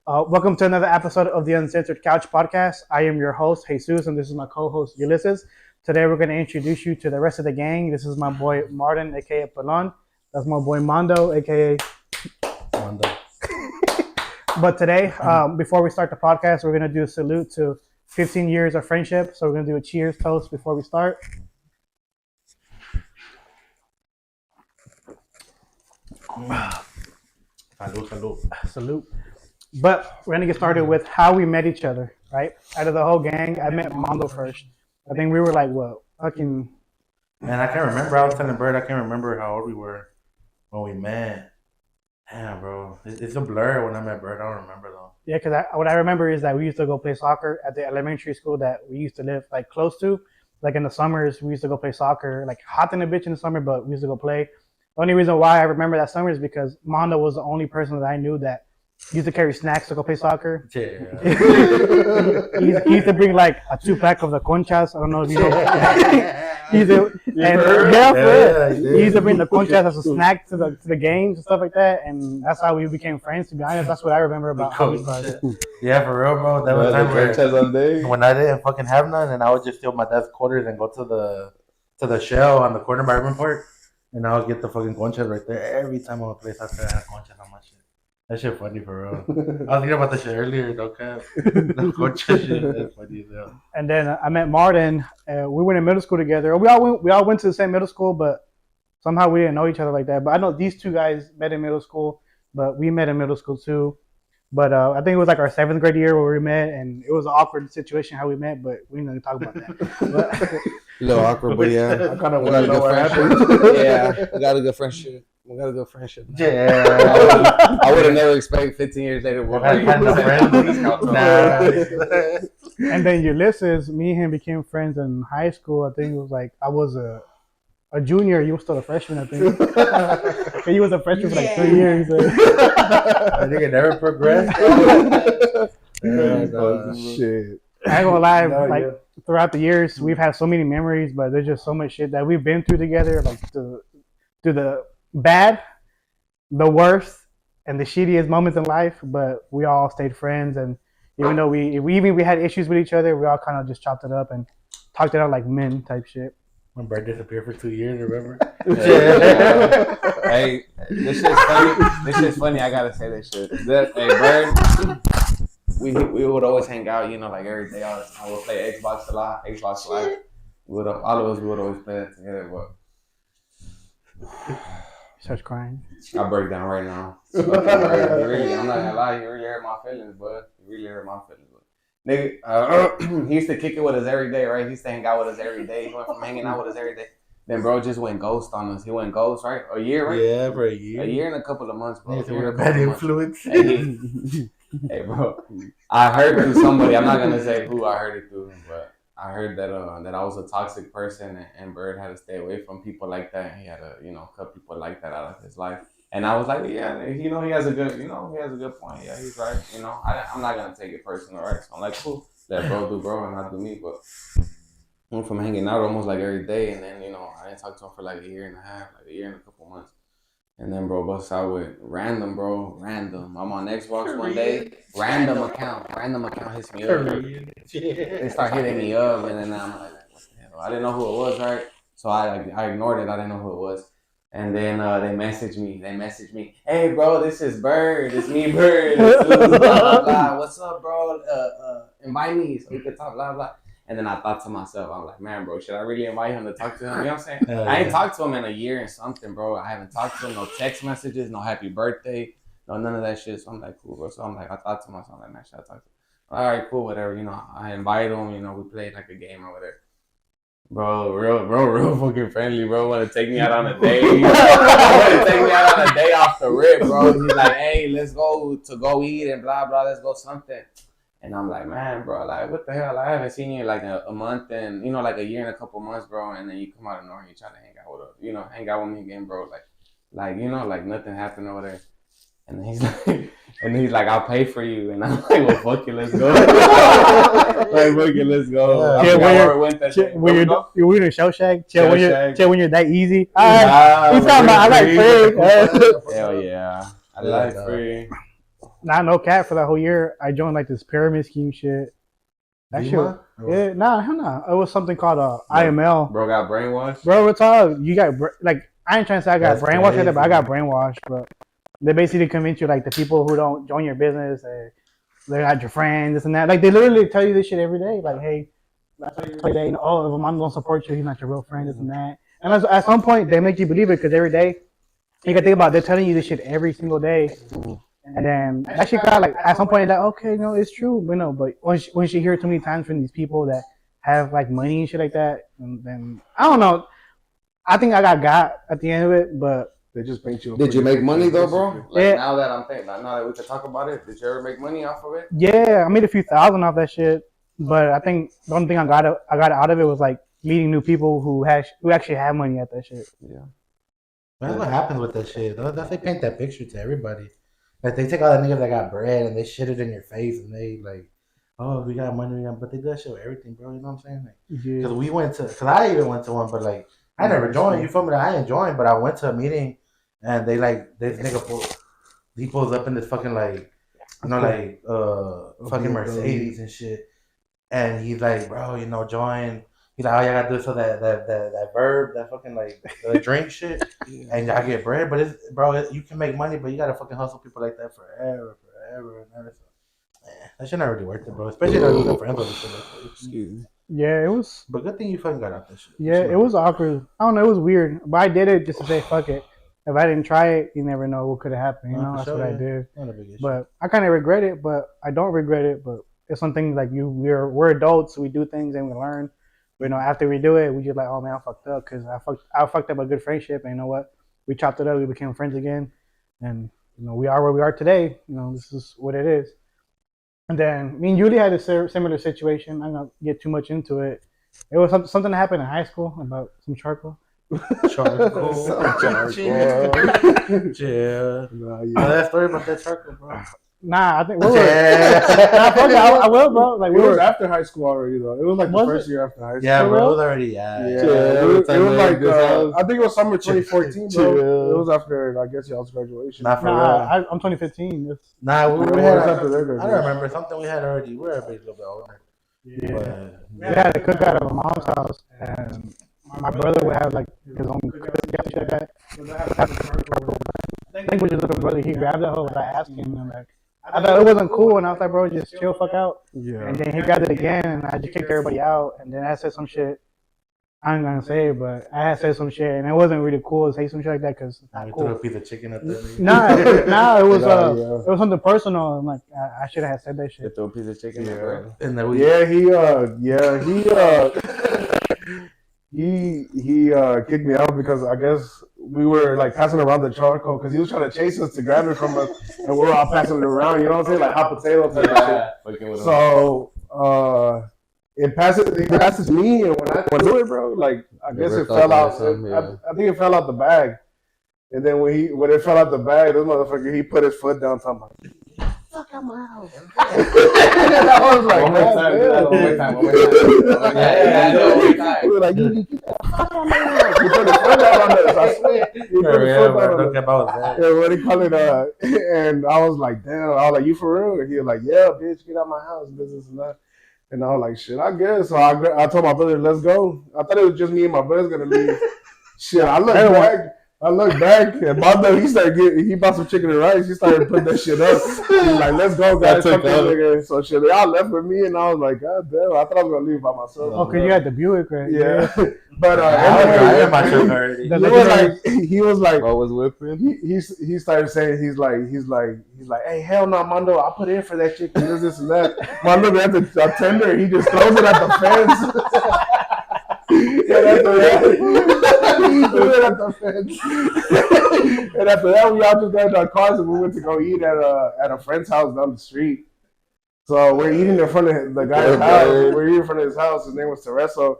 Welcome to another episode of the Uncensored Couch Podcast. I am your host, Jesus, and this is my co-host, Ulysses. Today, we're going to introduce you to the rest of the gang. This is my boy, Martin, a.k.a. Pelon. That's my boy, Mondo, a.k.a. Mondo. But today, before we start the podcast, we're going to do a salute to 15 years of friendship. So we're going to do a cheers toast before we start. Salute. But we're gonna get started with how we met each other, right? Out of the whole gang, I met Mondo first. I think we were like, what, fucking... Man, I can't remember. I was telling Bird, I can't remember how old we were when we met. Damn, bro. It's a blur when I met Bird. I don't remember, though. Yeah, because what I remember is that we used to go play soccer at the elementary school that we used to live, like, close to. Like, in the summers, we used to go play soccer. Like, hot in the bitch in the summer, but we used to go play. The only reason why I remember that summer is because Mondo was the only person that I knew that used to carry snacks to go play soccer. Yeah. he used to bring like a 2-pack of the conchas. I don't know if you know. He used to bring the conchas as a snack to the games and stuff like that, and that's how we became friends. To be honest, that's what I remember about how we started. Yeah, for real, bro. That was time when I didn't fucking have none, and I would just steal my dad's quarters and go to the shell on the corner by Urban Park, and I would get the fucking conchas right there. Every time I would play soccer, I had conchas on my shit. That shit funny for real. I was thinking about that shit earlier, no cap. The concha shit, that's funny as hell. And then I met Martin. We went in middle school together. We all went to the same middle school, but somehow we didn't know each other like that. But I know these two guys met in middle school, but we met in middle school too. But I think it was like our 7th grade year where we met, and it was an awkward situation how we met, but we didn't talk about that. A little awkward, but yeah. I kind of want to know what happened. Yeah, we got a good friendship. Yeah. I would have never expected 15 years later. And then Ulysses, me and him became friends in high school. I think it was like I was a junior, you were still a freshman, I think. He was a freshman for like 3 years. I think it never progressed. Shit. I ain't gonna lie, throughout the years, we've had so many memories, but there's just so much shit that we've been through together, like through the bad, the worst, and the shittiest moments in life. But we all stayed friends, and even though we had issues with each other, we all kind of just chopped it up and talked it out like men type shit. When Bird disappeared for 2 years, remember? Yeah. Hey, this shit's funny. I gotta say this shit. Hey, Bird, we would always hang out, like every day. I would play Xbox a lot, Xbox Live. All of us would always play that together. But Starts crying. I break down right now. Really, I'm not gonna lie, you really hurt my feelings, bud. You really hurt my feelings, bud. Nigga, he used to kick it with us every day, right? He used to hang out with us every day. He went from hanging out with us every day. Then bro just went ghost on us. He went ghost, right? A year, right? Yeah, for a year. A year and a couple of months, bro. Yeah, we're a bad influence. Hey, bro. I heard through somebody. I'm not gonna say who I heard it through, but I heard that I was a toxic person, and Bird had to stay away from people like that. He had to, cut people like that out of his life. And I was like, yeah, he has a good point. Yeah, he's right. I'm not gonna take it personal, right? So I'm like, cool, let bro do bro and not do me. But I went from hanging out almost like every day, and then I didn't talk to him for like a year and a half, like a year and a couple months. And then bro busts out with random. I'm on Xbox one day, random account hits me up. They start hitting me up, and then I'm like, what the hell? I didn't know who it was, right? So I ignored it. I didn't know who it was. And then they messaged me. Hey bro, this is Bird. It's me, Bird. Blah, blah, blah. What's up, bro? Invite me so we can talk, blah blah. And then I thought to myself, I'm like, man, bro, should I really invite him to talk to him? You know what I'm saying? I ain't talked to him in a year and something, bro. I haven't talked to him, no text messages, no happy birthday, no none of that shit. So I'm like, cool, bro. So I'm like, I thought to myself, like, man, should I talk to him? All right, cool, whatever. I invited him, we played like a game or whatever. Bro, real fucking friendly, bro. Want to take me out on a date. Want to take me out on a date off the rip, bro. He's like, hey, let's go eat and blah, blah, let's go something. And I'm like, man, bro, like, what the hell? I haven't seen you in like a month and, like a year and a couple months, bro. And then you come out of nowhere and you try to hang out with me again, bro. Like nothing happened over there. And he's like, I'll pay for you. And I'm like, well, fuck it, let's go. Let's go. Chill when you're in Shell Shack. Chill when you're that easy. He's talking about I like free. Hell yeah. I like free. not no cat for that whole year. I joined like this pyramid scheme shit. That shit, yeah, hell no. It was something called IML. Bro got brainwashed. Bro, it's all you got. Like I ain't trying to say I got brainwashed, but I got brainwashed. But they basically convince you like the people who don't join your business, they're not your friends, this and that. Like they literally tell you this shit every day. Like, hey, oh, if a mom don't support you, he's not your real friend, this and that. And at some point, they make you believe it because every day, you can think about it, they're telling you this shit every single day. And then that shit got like at some point like okay, no, it's true, but no. But once you hear it too many times from these people that have like money and shit like that, and then I don't know. I think I got at the end of it, but they just paint you. Did you make money though, bro? Like yeah. Now that I'm thinking, now that we can talk about it, did you ever make money off of it? Yeah, I made a few thousand off that shit. But I think the only thing I got out of it was like meeting new people who actually have money at that shit. Yeah. That's what happens with that shit. They paint that picture to everybody. Like they take all the niggas that got bread and they shit it in your face and they like, oh, we got money, but they do that shit with everything, bro. You know what I'm saying? Like, because I even went to one, but like I never joined. You feel me? I didn't join, but I went to a meeting and they like this nigga pulls up in this fucking like, you know, like fucking Mercedes and shit, and he's like, bro, you know, join. He's like, all y'all gotta do is so that verb, that fucking like drink shit, and y'all get bread. But it's, bro, you can make money, but you gotta fucking hustle people like that forever and ever. So, that shit not really worth it, bro. Especially though you got friends with shit like that. Yeah, it was. But good thing you fucking got out this shit. Yeah, it was awkward. I don't know, it was weird, but I did it just to say fuck it. If I didn't try it, you never know what could have happened. You know, that's what I did. But I kind of regret it, but I don't regret it. But it's something like we're adults, we do things and we learn. But, you know, after we do it, we just like, oh man, I fucked up because I fucked up a good friendship. And you know what? We chopped it up. We became friends again, and you know we are where we are today. You know, this is what it is. And then me and Julie had a similar situation. I'm not get too much into it. It was something that happened in high school about some charcoal. Charcoal. Yeah. That story about that charcoal, bro. Nah, I think we were. I will, bro. Like we were after high school already, though. It was like the first year after high school. Yeah, bro. It was already. Yeah. It was like I think it was summer 2014, bro. It was after I guess y'all's graduation. Not for real. I'm 2015. Nah, we had. I don't remember something we had already. We were a little bit older. Yeah. We had a cookout at my mom's house, and my brother would have like his own cookout shit like that. I think with his little brother, he grabbed that hoe without asking him. Like, I thought it wasn't cool, and I was like, bro, just chill, fuck out. Yeah. And then he grabbed it again, and I just kicked everybody out. And then I said some shit. I ain't gonna say it, but I had said some shit, and it wasn't really cool to say some shit like that because I threw a piece of chicken at the Nah, it was it was something personal. And like I should have said that shit. You threw a piece of chicken. He kicked me out because I guess we were like passing around the charcoal because he was trying to chase us to grab it from us, and we were all passing it around. You know what I'm saying, like hot potato type of shit. So he passes me, and when I do it, bro, like I guess it fell out. I think it fell out the bag, and then when it fell out the bag, this motherfucker he put his foot down, talking about, fuck out my house. I was like, one more time. We were like, you get the fuck out my house. He put his foot down on us, I swear. He put his foot down on us. Yeah, what do you call it? And I was like, damn. I was like, you for real? And he was like, yeah, bitch, get out my house, this and that. And I was like, shit, I guess. So I told my brother, let's go. I thought it was just me and my brother's gonna leave. Shit, I looked back, and Mondo, he bought some chicken and rice. He started putting that shit up. He was like, let's go, guys. So shit, they all left with me, and I was like, God damn, I thought I was going to leave by myself. Okay, you had the Buick, right? Yeah. But I my truck already. He was like, what was whipping? He started saying, he's like, hey, hell no, Mondo, I put in for that chicken, this and that. Mondo at the tender, he just throws it at the fence. And after that, we all just got in our cars and we went to go eat at a friend's house down the street. So we're eating in front of the guy's house. We're eating in front of his house. His name was Tereso.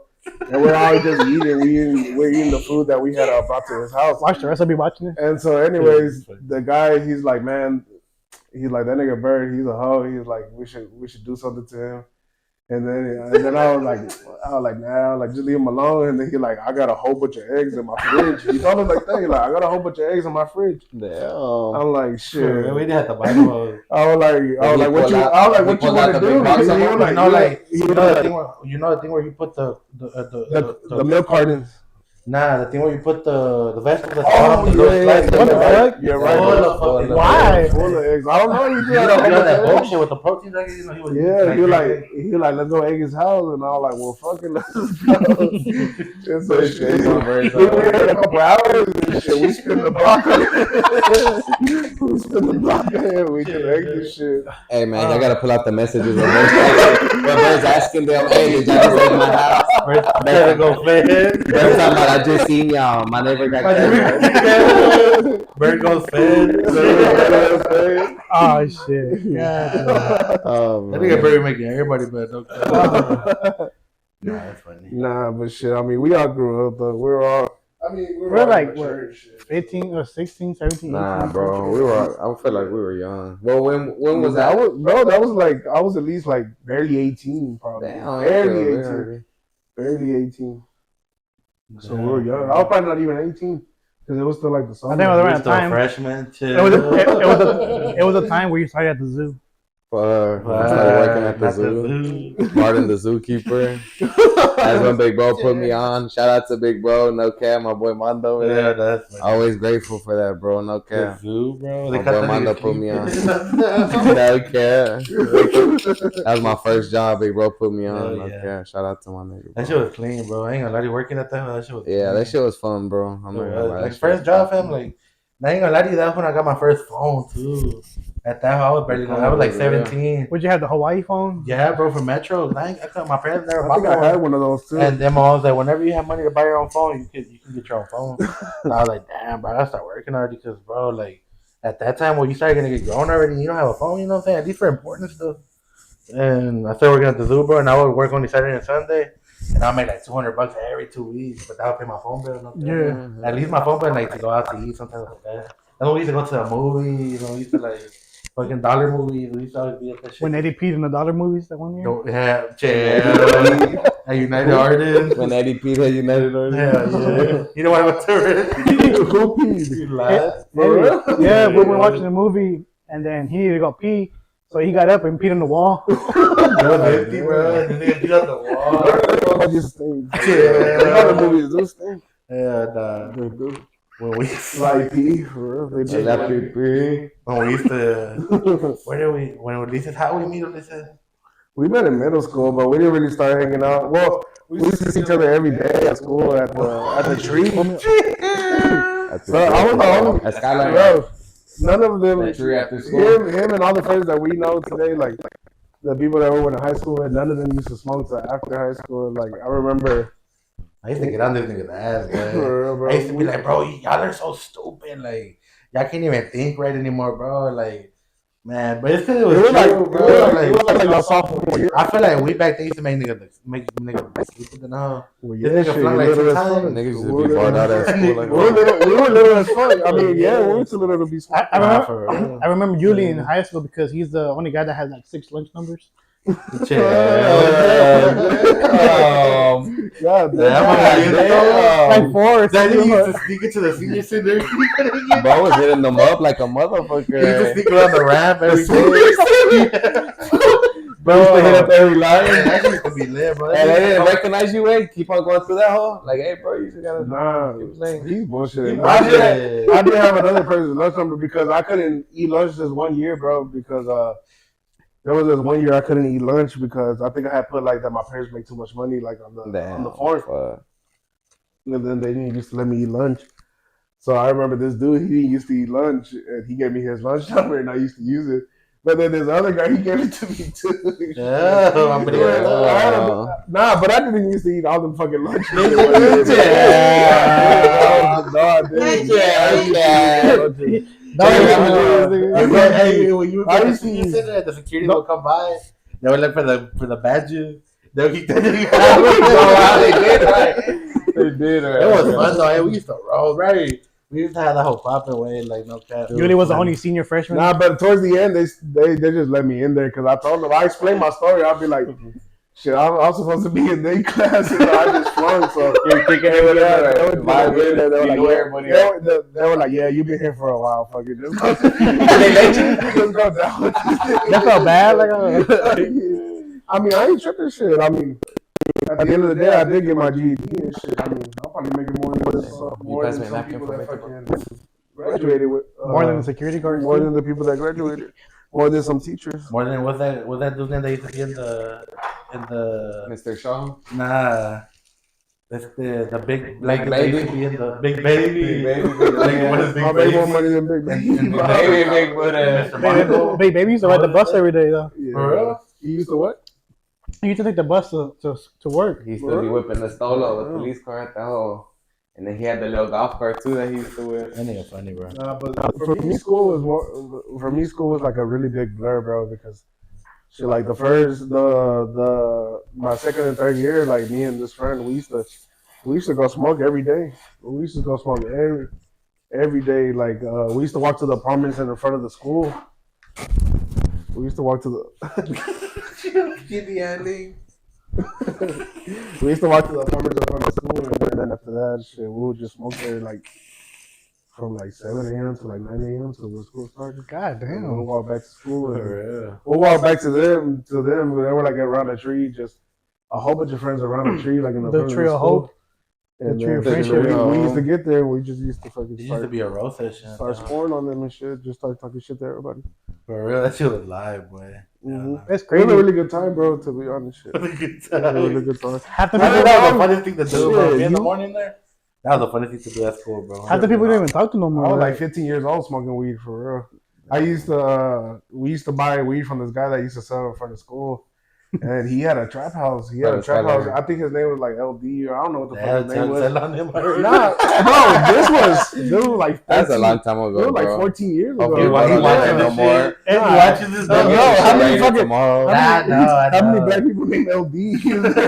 And we're all just eating. We're eating the food that we had brought to his house. Watch Tereso be watching it. And so, anyways, the guy, he's like, man, he's like, that nigga Bird, he's a hoe. He's like, we should do something to him. And then I was like, nah, like just leave him alone. And then he like, I got a whole bunch of eggs in my fridge. He told him like that. He like, I got a whole bunch of eggs in my fridge. Damn. I'm like, shit. We didn't have to buy those. I was like, what you want to do? You know the thing where you put the milk cartons. Nah, the thing where you put the vegetables. What the fuck? Yeah, right. Why? Full of eggs. I don't know. You know that bullshit with the protein. He was like, let's go egg his house, and I was like, well, fucking let's go. It's so shit. We were here a couple hours and shit. We spent the block. We can egg this shit. Hey man, y'all gotta pull out the messages. When Bird's asking them, hey, did y'all just egg my house? Better go fed. Bird's talking about, I just seen y'all. My neighbor got Bird goes fed. Oh shit! Yeah. I think Bird making everybody bad. Nah, that's funny. Nah, but shit. I mean, we all grew up, but we're like what, 15 or 16, 17, 18. Nah, bro. I feel like we were young. Well, when was that? That was like, I was at least like barely 18, probably. Damn, Barely 18. So we were young. I was probably not even 18 because it was still like the summer. I think it was around the time. Freshman. It was a time where you started at the zoo. I started working at the zoo. Martin, the zookeeper. That's when Big Bro put me on. Shout out to Big Bro, no cap, my boy Mondo over there. That's always grateful for that, bro. No cap. The zoo, bro. My boy Mondo put me on. No cap. That was my first job. Big Bro put me on. No cap. Shout out to my nigga. That shit was clean, bro. I ain't gonna lie to you, working at that shit was clean. That shit was fun, bro. I'm not gonna lie. Like first job, fam. Like I ain't gonna lie to you. That's when I got my first phone too. At that, I was barely. I was like 17. Would you have the Hawaii phone? Yeah, bro, for Metro. I my parents never. I think I had one of those too. And then my mom was like, whenever you have money to buy your own phone, you can get your own phone. And I was like, damn, bro, I gotta start working already because, bro, like at that time when you started gonna get grown already, you don't have a phone. You know what I'm saying? At least for important stuff. And I started working at the zoo, bro, and I would work only Saturday and Sunday. And I'll make like $200 every 2 weeks, but that would pay my phone bill. Yeah. At least my phone bill, like to go out to eat sometimes like that. And we used to go to a movie. You know, we used to like. Fucking dollar movies. We used to always be at that shit. When Eddie peed in the dollar movies that 1 year? Yeah, chill. A United Artists. When Eddie Pete had United Artists. Yeah. You know what I went to? Who peed? Yeah, we were watching the movie and then he needed to go pee. So he got up and peed on the wall. It was empty, bro. And then he peed on the wall. I just think. Yeah. The movies do stink. Yeah, nah. They do. When we like pee, for real. They did. When we used to, where did we? When Lisa, how we meet Lisa? We met in middle school, but we didn't really start hanging out. Well, we used to see each other every day at school at the tree. So I was the only. At Skyline. Bro, none of them. After school. Him and all the friends that we know today, like the people that we went to high school with, none of them used to smoke till after high school. Like I remember. I used to get on this nigga's ass, man. I used to be like, bro, y'all are so stupid. Like, y'all can't even think right anymore, bro. Like, man, but it's because it was true, like, bro. It was like your sophomore year. I feel like we back then used to make niggas be stupid now. Well, yeah, this nigga flung like 2 times. Niggas used to be bored out at school. Like, we were little as fuck. I mean, yeah, we were too little to be smart. I remember Julie in high school because he's the only guy that had like 6 lunch numbers. God damn. Like 4. That nigga used to sneak into the senior center. Bro was hitting them up like a motherfucker. He used to sneak around the ramp every day. Bro used to hit up every line. That used to be lit, bro. And they didn't recognize you, keep on going through that hole. Like, hey, bro, you just gotta. Nah, he's bullshitting. Bullshit. I did have another person's lunch number because I couldn't eat lunch this 1 year, bro, because there was this 1 year I couldn't eat lunch because I think I had put like that my parents make too much money like on the farm. And then they didn't used to let me eat lunch. So I remember this dude, he didn't used to eat lunch and he gave me his lunch number and I used to use it. But then this other guy, he gave it to me too. Yeah, nah, but I didn't used to eat all them fucking lunch. Hey, when you were the security would come by. They would look for the badges. They did, right? They did, right? It was fun though. Hey, we used to roll, right? We used to have that whole popping way, like no cap. Julie was the only senior freshman. Nah, but towards the end, they just let me in there because I told them, I explained my story. I'll be like, Shit, I was supposed to be in their class, and I just flunked. So You're kicking it with they were like, yeah, you've been here for a while, fucking just go. Just go down. That felt bad. Like, I mean, I ain't tripping shit. I mean, at the end of the day, I did get my GED and shit. I mean, I'm probably making more than some people that fucking graduated with. More than the security guards. More than the people that graduated. More than some teachers. More than was that dude's name that used to be in the Mr. Shaw. Nah. That's the big black baby. Used to be in the big baby. I'll make more money than Big Baby. Big Baby used to ride the bus every day though. Yeah. For real? He used to what? He used to take the bus to work. He used to be whipping the stolo, the police car at the hole. And then he had the little golf cart too that he used to whip. That nigga funny, bro. But for me, school was like a really big blur, bro, because shit, like my second and third year, like me and this friend, we used to go smoke every day. We used to go smoke every day. Like we used to walk to the apartments in the front of the school. We used to walk to the. We used to walk to the apartments in front of the school, and then after that, shit, we would just smoke there like from like 7 a.m. to like 9 a.m. till the school started. God And damn. we'll walk back to school. We'll walk back to them. They were like around a tree, just a whole bunch of friends around a tree, like in the front Tree of of school. Hope. And The Tree of then Friendship. we used to get there. We just used to fucking It used to be a roast session. start scoring on them and shit. Just start talking shit to everybody. For real, that shit was live, boy. Mm-hmm. It's It was crazy. a really good time, bro. To be honest, shit. Really good It was a really time. good time. Half the That people, was the funniest thing to do, bro. Shit, In the you- morning there. That was the funniest thing to do at school, bro. half the people don't even talk to no I more. was like 15 years old smoking weed for real. We used to buy weed from this guy that used to sell in front of school. And he had a trap house. I think his name was like LD or I don't know what the fuck his name was. on him already. Nah, bro, this was like 13, That's a long time This ago, was like bro. 14 years ago. Okay, He well, he watches watching this no more. shit. And he Nah. watches this. Yo, dog. how many fucking- tomorrow? How many black people named LD?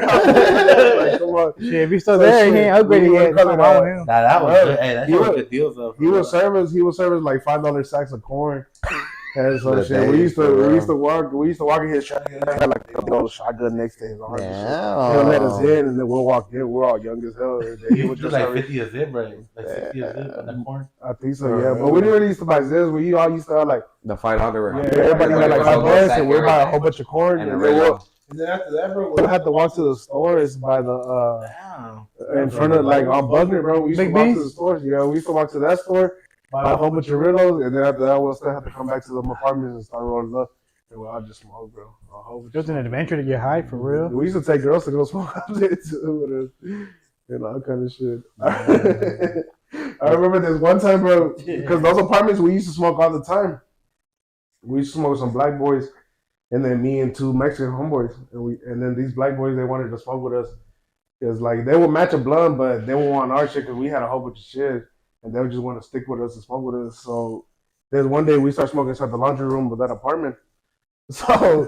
Like, come on. shit, if he's still So there, shit, he ain't upgraded we yet. were calling Something wrong it, with him. Nah, that was Bro, good. Hey, that he shit was was- good deals though. He would serve us like $5 sacks of corn. And so The shit, we days, used bro. to walk in his shotgun. He had like a shotgun next to his arm. and shit. Yeah. He'll let us in, and then we'll walk in. We're all young as hell. And then He he would would do just like have 50 a zip, right? Like 60 a zip on that corn. I think so, yeah. But we didn't really used to buy zips. We all used to have like, The $5. everybody had like was 5 a bucks, sack and we'd buy a everything. whole bunch of corn. And a And then regular. and then after that, bro, we'll have to walk to the stores by the Damn. in front of like on Buckner, bro. We used to Big walk B's? to the stores. Yeah, we used to walk to that store, buy a whole bunch of Riddles, and then after that, we'll still have to come back to the apartments and start rolling up. And we'll all just smoke, bro. A whole bunch It was an adventure to get high for real. We used to take girls to go smoke out there too, with us, and all kind of shit. I remember this one time, bro, because those apartments we used to smoke all the time. We used to smoke with some black boys, and then me and 2 Mexican homeboys, and then these black boys they wanted to smoke with us, because like they would match a blunt, but they would want our shit because we had a whole bunch of shit, and they would just want to stick with us and smoke with us. So then one day we started smoking inside the laundry room of that apartment. So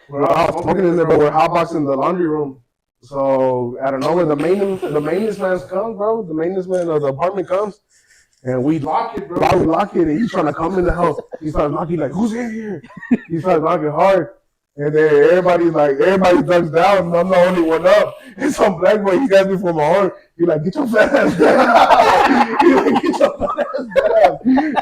we're all smoking in there, but we're hotboxing the laundry room. So out of nowhere, the maintenance man comes, bro. The maintenance man of the apartment comes, and we lock it, bro. We lock it, and he's trying to come in the house. He starts knocking like, "Who's in here?" He starts knocking hard, and then everybody ducks down, and I'm the only one up. And some black boy, he grabs me from my arm. He like, "Get your fat ass down!" He like, "Get your fat ass down!"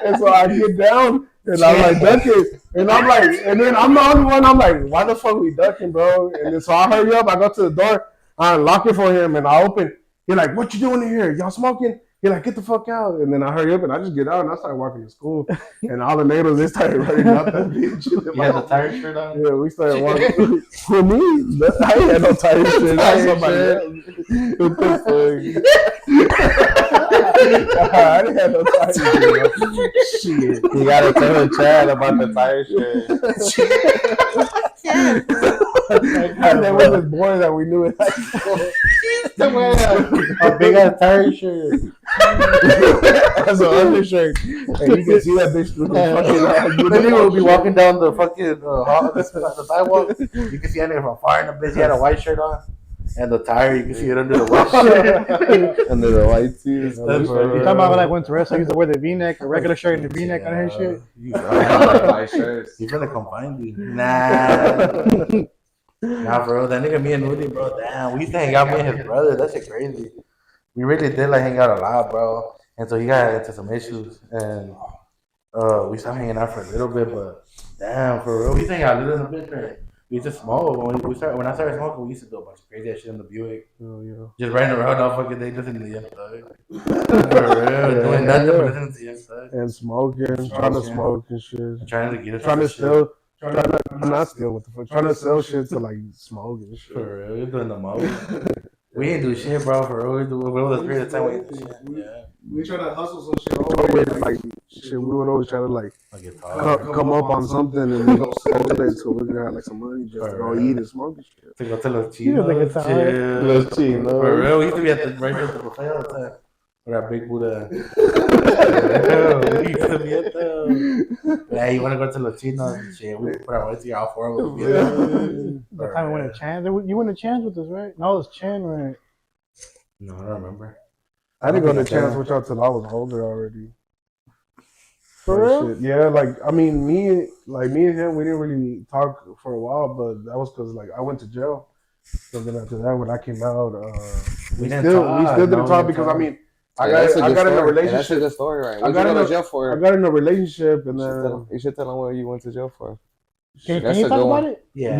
And so I get down. And I'm like ducking, and I'm like, and then I'm the only one. I'm like, why the fuck we ducking, bro? And then so I hurry up. I go to the door. I unlock it for him, and I open. He's like, what you doing in here? Y'all smoking? He's like, get the fuck out. And then I hurry up, and I just get out, and I start walking to school. And all the natives, they started running out that bitch. You had the tire shirt on? Yeah, we started walking. For me, I ain't had no tire shit. I What the fuck? I didn't have no tire shit. Shit. You gotta tell Chad about the tire shit. And there was this boy that we knew in high school. A big ass tire shirt. That's an undershirt. And you can see that bitch through the fucking Then he would be walking down the fucking the sidewalk. You can see that nigga from far in the bitch. He had a white shirt on. And the tire, you can see it under the white shirt. Under the white tees. You talking about like when Teresa used to wear the V-neck, a regular shirt and the V-neck on her shit? You White shirts. gonna combine these? Nah. Nah, bro, that nigga, me and Woody, bro, damn, we used to hang out, me and his brother. That shit crazy. We really did like hang out a lot, bro. And so he got into some issues, and we stopped hanging out for a little bit, but damn, for real, we used to hang out a little bit, man. We used to smoke. When I started smoking, we used to do a bunch of crazy ass shit in the Buick. Oh, yeah. Just riding around all fucking day listening to Young Thug. For real, doing nothing but listening to Young Thug. And smoking, trying to smoke and shit. Trying to get it. Trying to not steal, what the fuck? Trying to sell shit to like smoke and shit. For real, we're doing the most. We ain't do shit, bro. For real, we was a period of time we ain't do shit. Yeah. We try to hustle some shit always, like shit. We would always try to like come up on something and we go sell it so we got like some money just to go eat and smoke and shit. To go to Los Chinos. Los Chinos. For real, we used to be at the right at the buffet all the time. With our big Buddha. We used to be at the. Yeah, you want to go to Los Chinos and shit? We put our way to all four of us. The time we went to Chance, you went to Chance with us, right? No, it was Chan, right? No, I don't remember. I didn't go to Chance with y'all till I was older already. For real? Shit. Yeah, like I mean, me and him, we didn't really talk for a while, but that was because like I went to jail. So then after that, when I came out, we still didn't talk because I mean, I got in a relationship. That's a good story, right? I got in a relationship, and then you should tell them what you went to jail for. Can you talk about it? Yeah,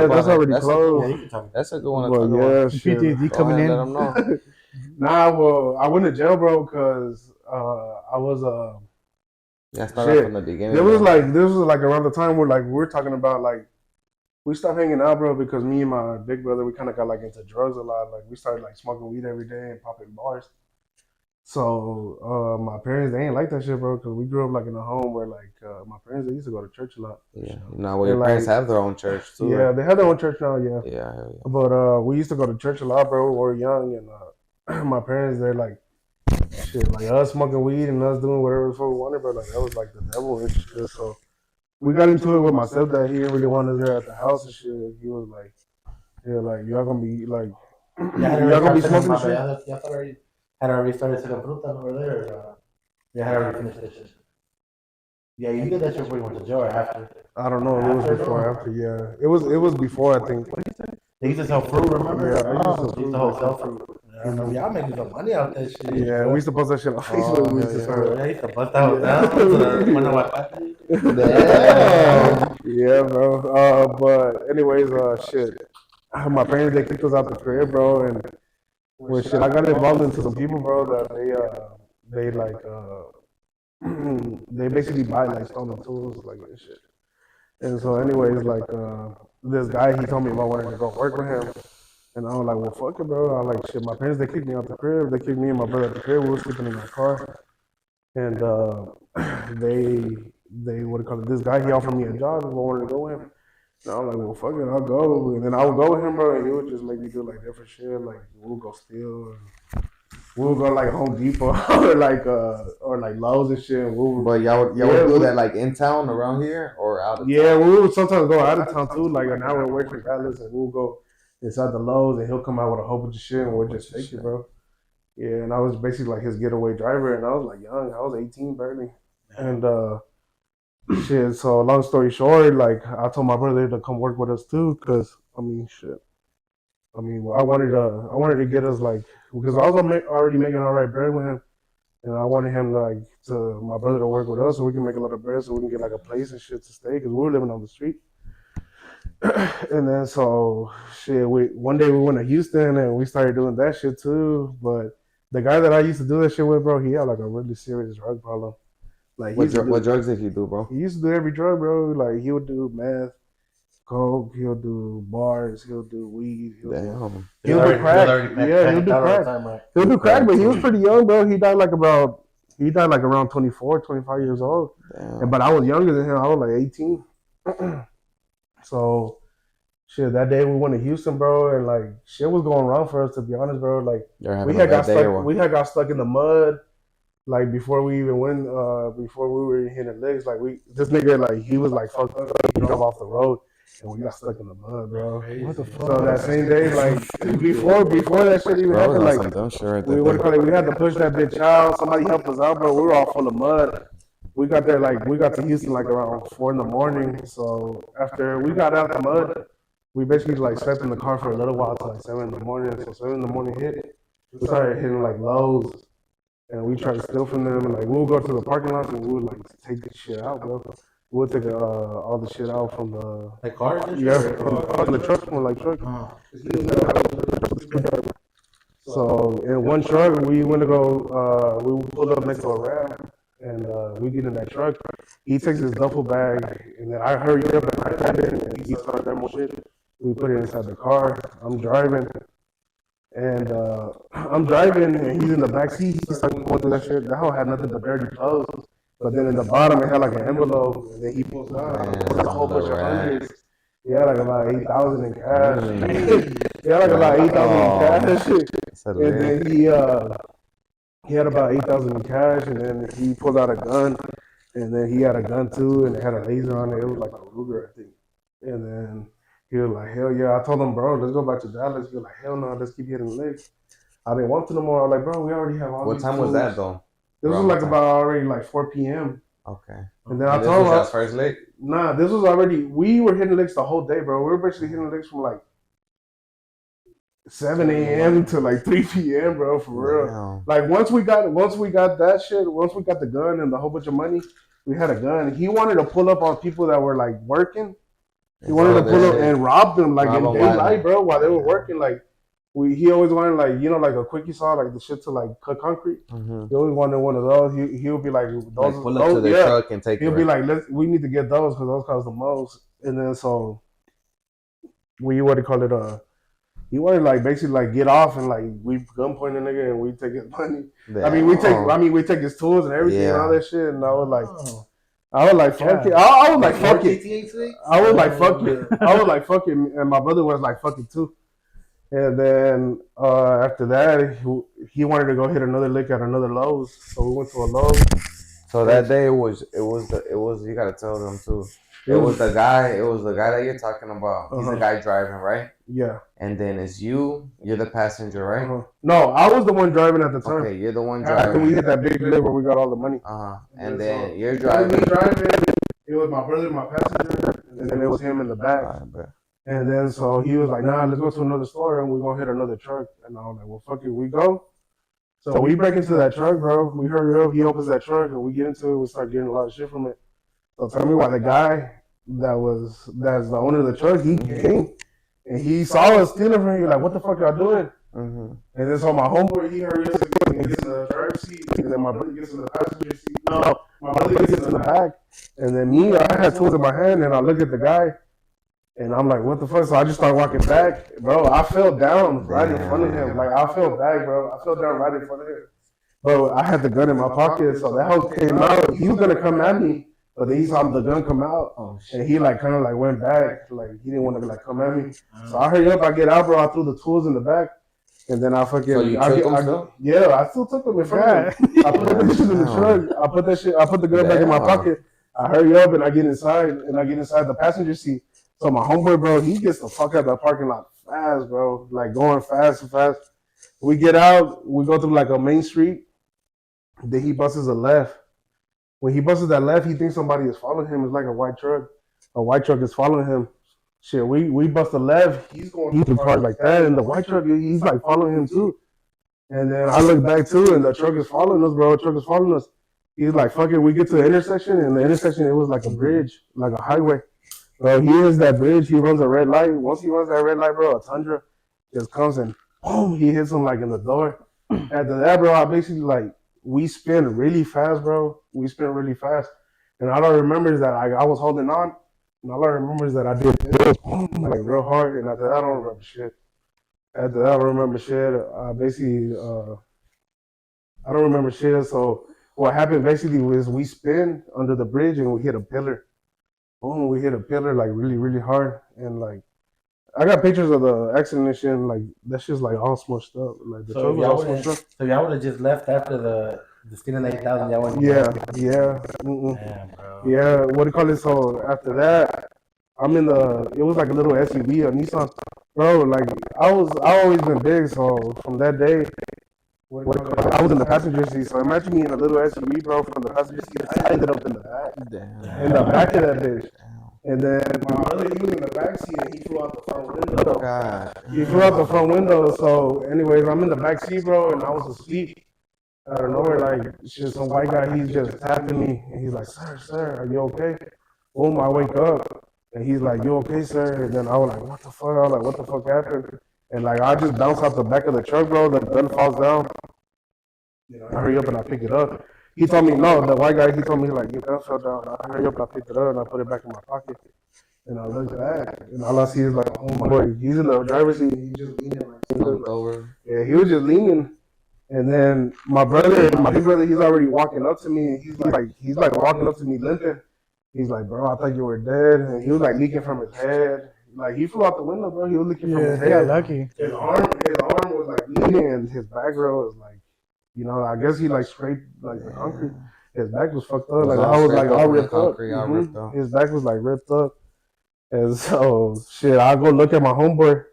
that's already closed. Yeah, you can talk. That's a good one. Well, yeah, shit. PTSD coming in. Let them know. Nah, well, I went to jail, bro, because I was Yeah, start from the beginning. this was like around the time where like we were talking about like we stopped hanging out, bro, because me and my big brother we kind of got like into drugs a lot. Like we started like smoking weed every day and popping bars. So my parents they ain't like that shit, bro, because we grew up like in a home where like my parents they used to go to church a lot. Yeah, now well, your parents have their own church too. Yeah, right? they have their own church now. Yeah. Yeah. But we used to go to church a lot, bro. When we were young, and my parents they're like, shit, like us smoking weed and us doing whatever the fuck we wanted, but like that was like the devil and shit. So we got into it with my stepdad. He didn't really want us there at the house and shit. He was like, yeah, like y'all gonna be like, y'all gonna be smoking shit. Y'all had already started selling fruta over there. Or, yeah, had already finished that shit. Yeah, you did that shit before you went to jail or after? I don't know. It was before or after. Yeah, it was before. I think. What did you say? They used to sell fruit, remember? Yeah, they used to sell fruit. I remember y'all making some money out that shit. Yeah, we used to post that shit on Facebook. We used to start. Yeah, used to bust out down. Yeah, bro. But anyways, shit. My parents they kicked us out the crib, bro, and well, shit, I got involved into some people, bro, that they like they basically buy like stolen tools, like that shit. And so, anyways, like this guy, he told me if I wanted to go work with him. And I was like, well, fuck it, bro. I like, shit, my parents, they kicked me out the crib. They kicked me and my brother out the crib. We were sleeping in my car. And they what do you call it? This guy, he offered me a job if I wanted to go with him. And I was like, well, fuck it, I'll go. And then I would go with him, bro, and he would just make me do, like, different shit. Like, we'll go steal. And we'll go, like, Home Depot or like Lowe's and shit. And but y'all would do that, like, in town around here or out of town? Yeah, we would sometimes go out of town, too. Like, an hour away from Dallas, and we'll go inside the Lowe's, and he'll come out with a whole bunch of shit, and we'll just take it, bro. Yeah, and I was basically like his getaway driver, and I was like young. I was 18 barely. And shit, so long story short, like I told my brother to come work with us too, cause I mean, shit. I mean, well, I wanted to get us like, because I was already making all right bread with him, and I wanted him my brother to work with us so we can make a lot of bread so we can get like a place and shit to stay, cause we were living on the street. And then so shit, one day we went to Houston and we started doing that shit too. But the guy that I used to do that shit with, bro, he had like a really serious drug problem. Like what drugs did he do, bro? He used to do every drug, bro. Like he would do meth, coke, he'll do bars, he'll do weed, he'll do crack. Yeah, he'll do crack. He'll do crack, but he was pretty young, bro. He died like around 24, 25 years old. Damn. But I was younger than him. I was like 18. So, shit, that day we went to Houston, bro, and like shit was going wrong for us, to be honest, bro. Like we had got stuck in the mud, like before we even went, before we were hitting legs. Like this nigga, like he was like fucked up, he drove off the road, and we got stuck in the mud, bro. What the fuck? So that same day, like before that shit even happened, like we had to push that bitch out. Somebody helped us out, bro. We were all full of mud. We got to Houston like around 4 a.m. So after we got out the mud, we basically like slept in the car for a little while till like 7 in the morning. So 7 in the morning hit, we started hitting like lows, and we tried to steal from them. And like we'll go to the parking lot and we would like take this shit out, bro. We'll take all the shit out from the Like cars? from the truck, from like truck. So in one truck, we went to go. We pulled up next to a Ram, and we get in that truck. He takes his duffel bag, and then I hurry up and I grab it, and he started grabbing more shit. We put it inside the car. I'm driving, and and he's in the back seat. He's like going through that shit. That hoe had nothing but dirty clothes. But then in the bottom, it had like an envelope, and then he pulls out a whole bunch of hundreds. He had like about 8,000 in cash. He had like about 8,000 in cash. And then he had about 8,000 in cash, and then he pulled out a gun, and then he had a gun too, and it had a laser on it. It was like a Ruger, I think. And then he was like, hell yeah. I told him, bro, let's go back to Dallas. He was like, hell no, let's keep hitting licks. I didn't want to no more. I was like, bro, we already have all What these time tools. was that though? This was like about already like 4 p.m. Okay. And then I told him, first lick? nah, this was already, we were hitting licks the whole day, bro. We were basically hitting licks from like 7 a.m. to like 3 p.m., bro, for real. Damn. Like once we got that shit, once we got the gun and the whole bunch of money, we had a gun. He wanted to pull up on people that were like working. He wanted to pull up and rob them like in daylight, bro, while they were working. Like he always wanted like a quickie saw, like the shit to like cut concrete. Mm-hmm. He always wanted one of those. He would be like, those pull up to the truck and take. He'll be like, we need to get those because those cost the most. And then so he wanted like basically like get off and like we gunpoint the nigga and we take his money. Damn. I mean we take his tools and everything and all that shit. And I was like, fuck it. I was like, fuck it. I was like, fuck it. I was like, fuck it. And my brother was like, fuck it too. And then after that, he wanted to go hit another lick at another Lowe's. So we went to a Lowe's. So that day it was you gotta tell them too. It was the guy that you're talking about. He's the guy driving, right? Yeah. And then it's you're the passenger, right? No, I was the one driving at the time. Okay, you're the one driving. After we hit that big lick where we got all the money. And then you're driving. It was my brother, my passenger, and then it was him in the back. And then so he was like, nah, let's go to another store and we're gonna hit another truck. And I was like, well, fuck it, we go. So we break into that truck, bro. We hurry up, he opens that truck and we get into it, we start getting a lot of shit from it. So tell me why the guy that's the owner of the truck, he came and he saw us stealing from him. He was like, what the fuck y'all doing? Mm-hmm. And then so my homeboy, he hurries up and gets in the driver's seat, and then my brother gets in the passenger seat. No, my brother gets in the back, and then me, I had tools in my hand, and I look at the guy, and I'm like, what the fuck? So I just start walking back, bro. I fell down right in front of him. Like I fell back, bro. I fell down right in front of him. Bro, I had the gun in my pocket, so that hoe came out. He was gonna come at me. But then he saw the gun come out, and he like kind of like went back, like he didn't want to like come at me. So I hurry up, I get out, bro. I threw the tools in the back, and then I fucking. So you took them still? Yeah, I still took them in front of me. I put that shit in the truck. I put the gun back in my pocket. I hurry up and I get inside, the passenger seat. So my homeboy, bro, he gets the fuck out of the parking lot fast, bro. Like going fast and fast. We get out, we go through like a main street. Then he busts a left. When he busts that left, he thinks somebody is following him. It's like a white truck. A white truck is following him. Shit, we bust a left. He's going through the park like that, and the white truck, he's like following him too. And then I look back too, and the truck is following us, bro. The truck is following us. He's like, fuck it. We get to the intersection, and the intersection, it was like a bridge, like a highway. Bro, he hits that bridge. He runs a red light. Once he runs that red light, bro, a Tundra just comes and boom, he hits him like in the door. After that, bro, I basically like, we spin really fast, bro. We spin really fast. And all I remember is that I was holding on. And all I remember is that I did this, like real hard. And after that, I don't remember shit. After that, I don't remember shit. I don't remember shit. So what happened basically was we spin under the bridge and we hit a pillar. Boom, we hit a pillar like really, really hard. And like, I got pictures of the accident and shit, and like that shit's like all smushed up. Like the truck was all smushed up. So y'all would have just left after the stealing 8,000. Y'all went. Yeah. Damn, bro. Yeah, what do you call it? So after that, I'm in it was like a little SUV, a Nissan. Bro, like I always been big, so from that day, I was in the passenger seat. So imagine me in a little SUV, bro, from the passenger seat. I ended up in the back. Damn. In the back of that bitch. And then my brother, he was in the back seat and he flew out the front window. God. He flew out the front window. So, anyways, I'm in the back seat, bro, and I was asleep. Out of nowhere, like, shit, some white guy, he's just tapping me. And he's like, sir, are you okay? Boom, I wake up. And he's like, you okay, sir? And then I was like, what the fuck? I was like, what the fuck happened? And, like, I just bounce out the back of the truck, bro. The gun falls down. I hurry up and I pick it up. He told me, no, the white guy, he told me, like, your gun fell down. I hurry up and I picked it up and I put it back in my pocket. And I looked back, and all I see is, like, oh my boy, he's in the driver's seat. He's just leaning, like, over. Yeah, he was just leaning. And then my big brother, he's already walking up to me, and he's like walking up to me limping. He's like, bro, I thought you were dead. And he was like leaking from his head. Like, he flew out the window, bro. He was leaking from his head. Yeah, lucky. His arm was like leaning, and his back row was like, you know, I guess he like scraped like the concrete. His back was fucked up. Like, I was like all ripped up. His back was like ripped up. And so, shit, I go look at my homeboy.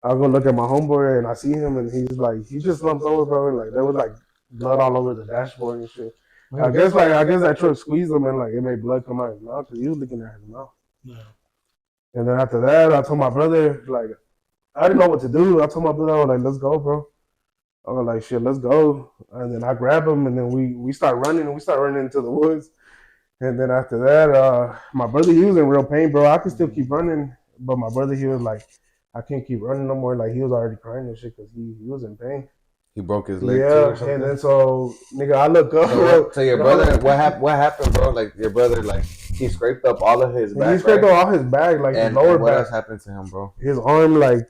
And I see him, and he's like, he just slumped over, bro. And like, there was like blood all over the dashboard and shit. I guess that truck squeezed him, and like it made blood come out of his mouth because he was looking at his mouth. Yeah. And then after that, I told my brother, like, I didn't know what to do. I told my brother, I was like, let's go, bro. I was like, shit, let's go. And then I grabbed him, and then we start running, into the woods. And then after that, my brother, he was in real pain, bro. I could still keep running, but my brother, he was like, I can't keep running no more. Like, he was already crying and shit because he was in pain. He broke his leg too or something? And then so, nigga, I look up. So your brother, what happened, bro? Like, your brother, like, he scraped up all of his back, he scraped up all his back, like, and his lower what back. else happened to him, bro? His arm, like,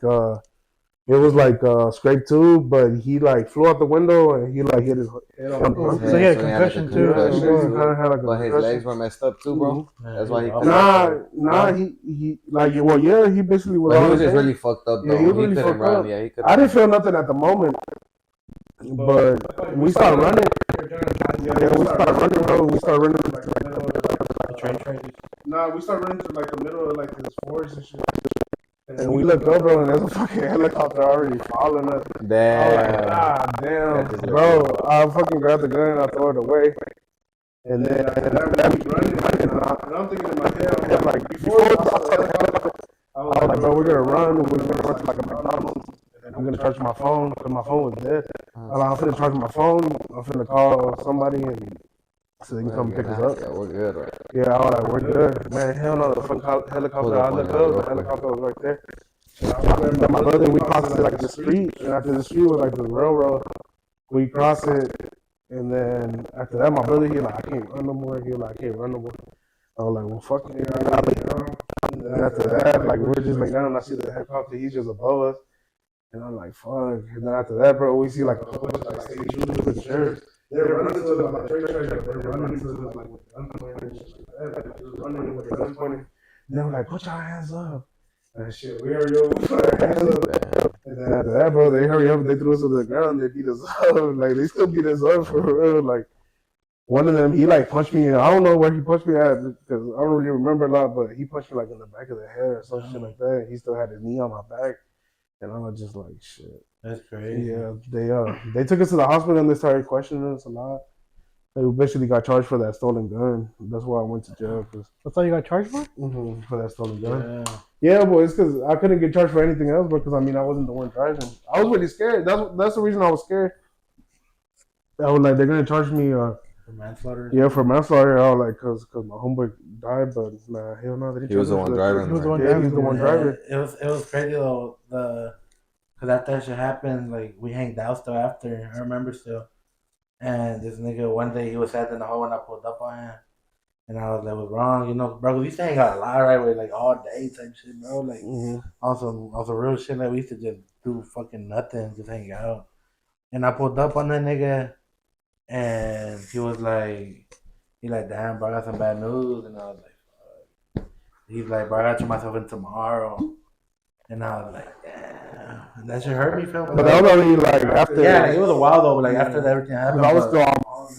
it was like scraped too, but he like flew out the window and he like hit his head on the concrete. So he had a concussion too. But his legs were messed up too, bro. That's why he. Nah. He like, well, yeah, he basically was. But he was just really fucked up though. Yeah, he really couldn't fucked run. up. Yeah, he couldn't. I didn't feel nothing at the moment, but we started running. Yeah, we started running, bro. We started running like the middle of like train. Nah, we started running to like the middle of like this forest and shit. And we look over and there's a fucking helicopter already following us. Damn. I was like, ah, damn, bro. I fucking grabbed the gun and I throw it away. And then I keep running. And I'm thinking in my head, I'm like, before I was like, bro, we're gonna run. We're gonna run to like a McDonald's. And I'm gonna charge my phone because my phone was dead. I'm finna charge my phone. I'm finna call somebody and so they can come pick us up. Yeah, we're good, right? Yeah, I was like, we're good. Man, hell no, the fucking helicopter, I looked up, the helicopter was right there. And my brother, we crossed it like the street, and after the street was like the railroad. We crossed it, and then after that, my brother, he like, I can't run no more. He like, I can't run no more. I was like, well, fuck it. And then after that, like, we're just like down, and I see the helicopter, he's just above us. And I'm like, fuck. And then after that, bro, we see like a whole bunch of like state troopers with sheriffs. They're running to us like they're running to us like with guns pointing and shit like that. Like, just running with their guns pointing. And they were like, put your hands up. And shit, we hurry up, put our hands up. And then after that, bro, they hurry up, they threw us to the ground, they beat us up. Like, they still beat us up for real. Like, one of them, he like punched me. I don't know where he punched me at because I don't really remember a lot, but he punched me like in the back of the head or some shit like that. He still had his knee on my back. And I was just like, shit. That's crazy. Yeah, they took us to the hospital and they started questioning us a lot. They basically got charged for that stolen gun. That's why I went to jail. That's all you got charged for? For that stolen gun. Yeah, but it's because I couldn't get charged for anything else because, I mean, I wasn't the one driving. I was really scared. That's the reason I was scared. I was like, they're going to charge me for manslaughter? Yeah, for manslaughter. I was like, because my homeboy died, but nah, hell no. They didn't. He was the one driving. He was the one driving. It was crazy though. Because after that shit happened, like, we hanged out still after. I remember still. And this nigga, one day, he was sat in the hole and I pulled up on him. And I was like, what's wrong? You know, bro, we used to hang out a lot, right? With, like, all day type shit, bro. Like, also real shit. Like, we used to just do fucking nothing, just hang out. And I pulled up on that nigga. And he was like, damn, bro, I got some bad news. And I was like, fuck. He's like, bro, I got to myself in tomorrow. And I was like, damn. And that shit hurt me, feel. But that was only like after. Yeah, like, it was a while though, like after everything happened. I was still on.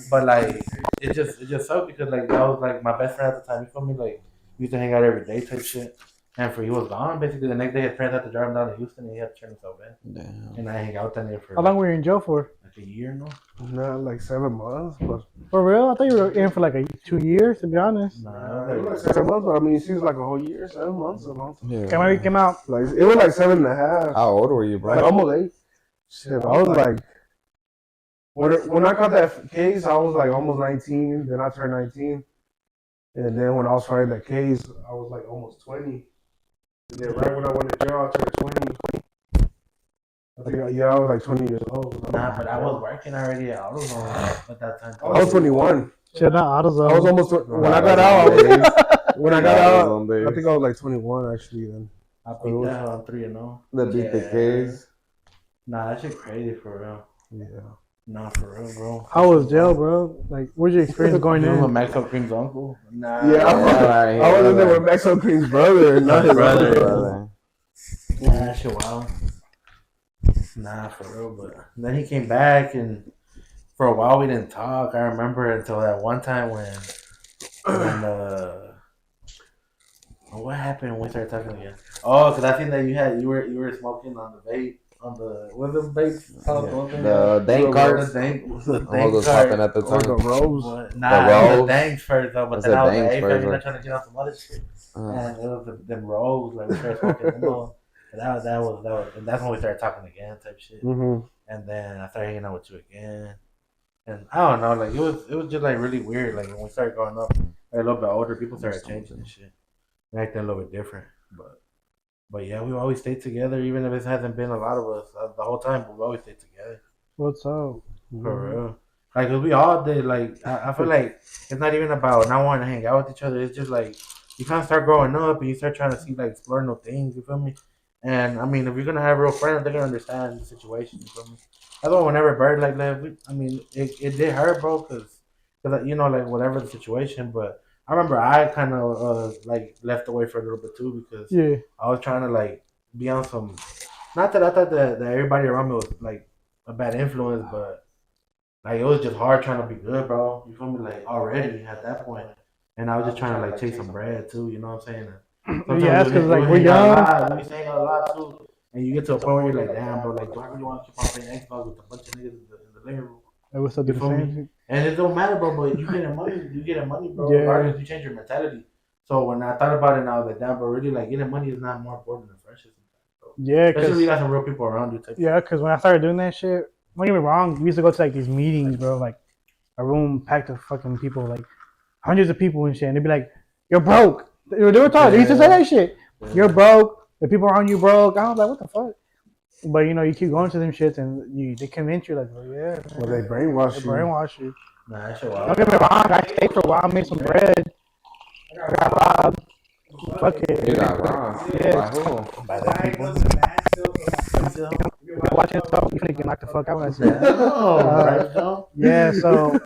But like, it just sucked because like that was like my best friend at the time. You feel me? Like, we used to hang out every day type shit. And he was gone. Basically, the next day his parents had to drive him down to Houston, and he had to turn himself in. Damn. And I hang out down there for. How long were you in jail for? Like a year, no? Not like 7 months, but For real? I thought you were in for like 2 years, to be honest. Nah, it was like 7 months. But I mean, it seems like a whole year. 7 months, a month. Yeah. Okay, when you came out, Like it was like 7.5. How old were you, bro? Like almost 8. Shit, I was like, when I caught that case, I was like almost 19. Then I turned 19, and then when I was fighting that case, I was like almost 20. And then right when I went to jail, I turned 20. I think I was like 20 years old. Nah, but I was working already at AutoZone at that time. I was 21. shit, not AutoZone. I was almost when I got out. I think I was like 21 actually. Then I beat that on 3-0. The beat the case. Nah, that shit crazy for real. yeah. Nah, for real, bro. How was jail, bro? Like, what's your experience going You with in? Maxwell Cream's uncle? Nah. Yeah, I was in there with Maxwell Cream's brother, not his brother. brother. Nah, that shit wild. Nah, for real, but then he came back, and for a while we didn't talk. I remember until that one time when what happened when we started talking again? Oh, because I think that you were smoking on the vape. On the what the vape called? The dank cards. The dank I was popping at the Or the time. Rose. Nah, the danks first though, but That's then I was the like, danks hey, first, you're right? not trying to get on some other shit. And it was them rolls, like we started smoking them all. And and that's when we started talking again, type shit. Mm-hmm. And then I started hanging out with you again. And I don't know, like it was just like really weird. Like when we started growing up, like, a little bit older, people started changing and shit, and acting a little bit different. But yeah, we always stayed together, even if it hasn't been a lot of us the whole time. But we always stayed together What's up? for real. Like 'cause we all did. Like I feel like it's not even about not wanting to hang out with each other. It's just like you kind of start growing up and you start trying to see like explore new things. You feel me? And I mean, if you're gonna have real friends, they're gonna understand the situation. You feel me? That's why whenever Bird like left, it did hurt, bro, because you know, like whatever the situation. But I remember I kind of like left away for a little bit too because Yeah. I was trying to like be on some. Not that I thought that everybody around me was like a bad influence, but like it was just hard trying to be good, bro. You feel me? Like already at that point, and I was just trying to like chase some bread too. You know what I'm saying? Sometimes Yeah, because like we're hang out a young. lot, we hang out a lot too, and you get to a point where you're like, damn, bro, like do I really want to keep on playing Xbox with a bunch of niggas in the living room? I was still do You the feel me? same thing. And it don't matter, bro, but you getting money, bro. Yeah. Regardless, you change your mentality. So when I thought about it now, I was like, damn, bro, really, like getting money is not more important than friendship. Yeah, Especially when you because got some real people around you. Type when I started doing that shit, don't get me wrong, we used to go to like these meetings, bro, like a room packed of fucking people, like hundreds of people and shit, and they'd be like, "You're broke." They were talking. They used to say that shit. You're broke. The people around you broke. I was like, what the fuck? But you know, you keep going to them shits, and they convince you like, oh yeah. Well, they brainwash you. Nah, that shit wild. Don't get me wrong. I stayed for a while, made some bread. I got robbed. Fuck it. You got robbed. Yeah. By who? By the people. Watching stuff, you finna get knocked the fuck out when I say that. Oh, Yeah, so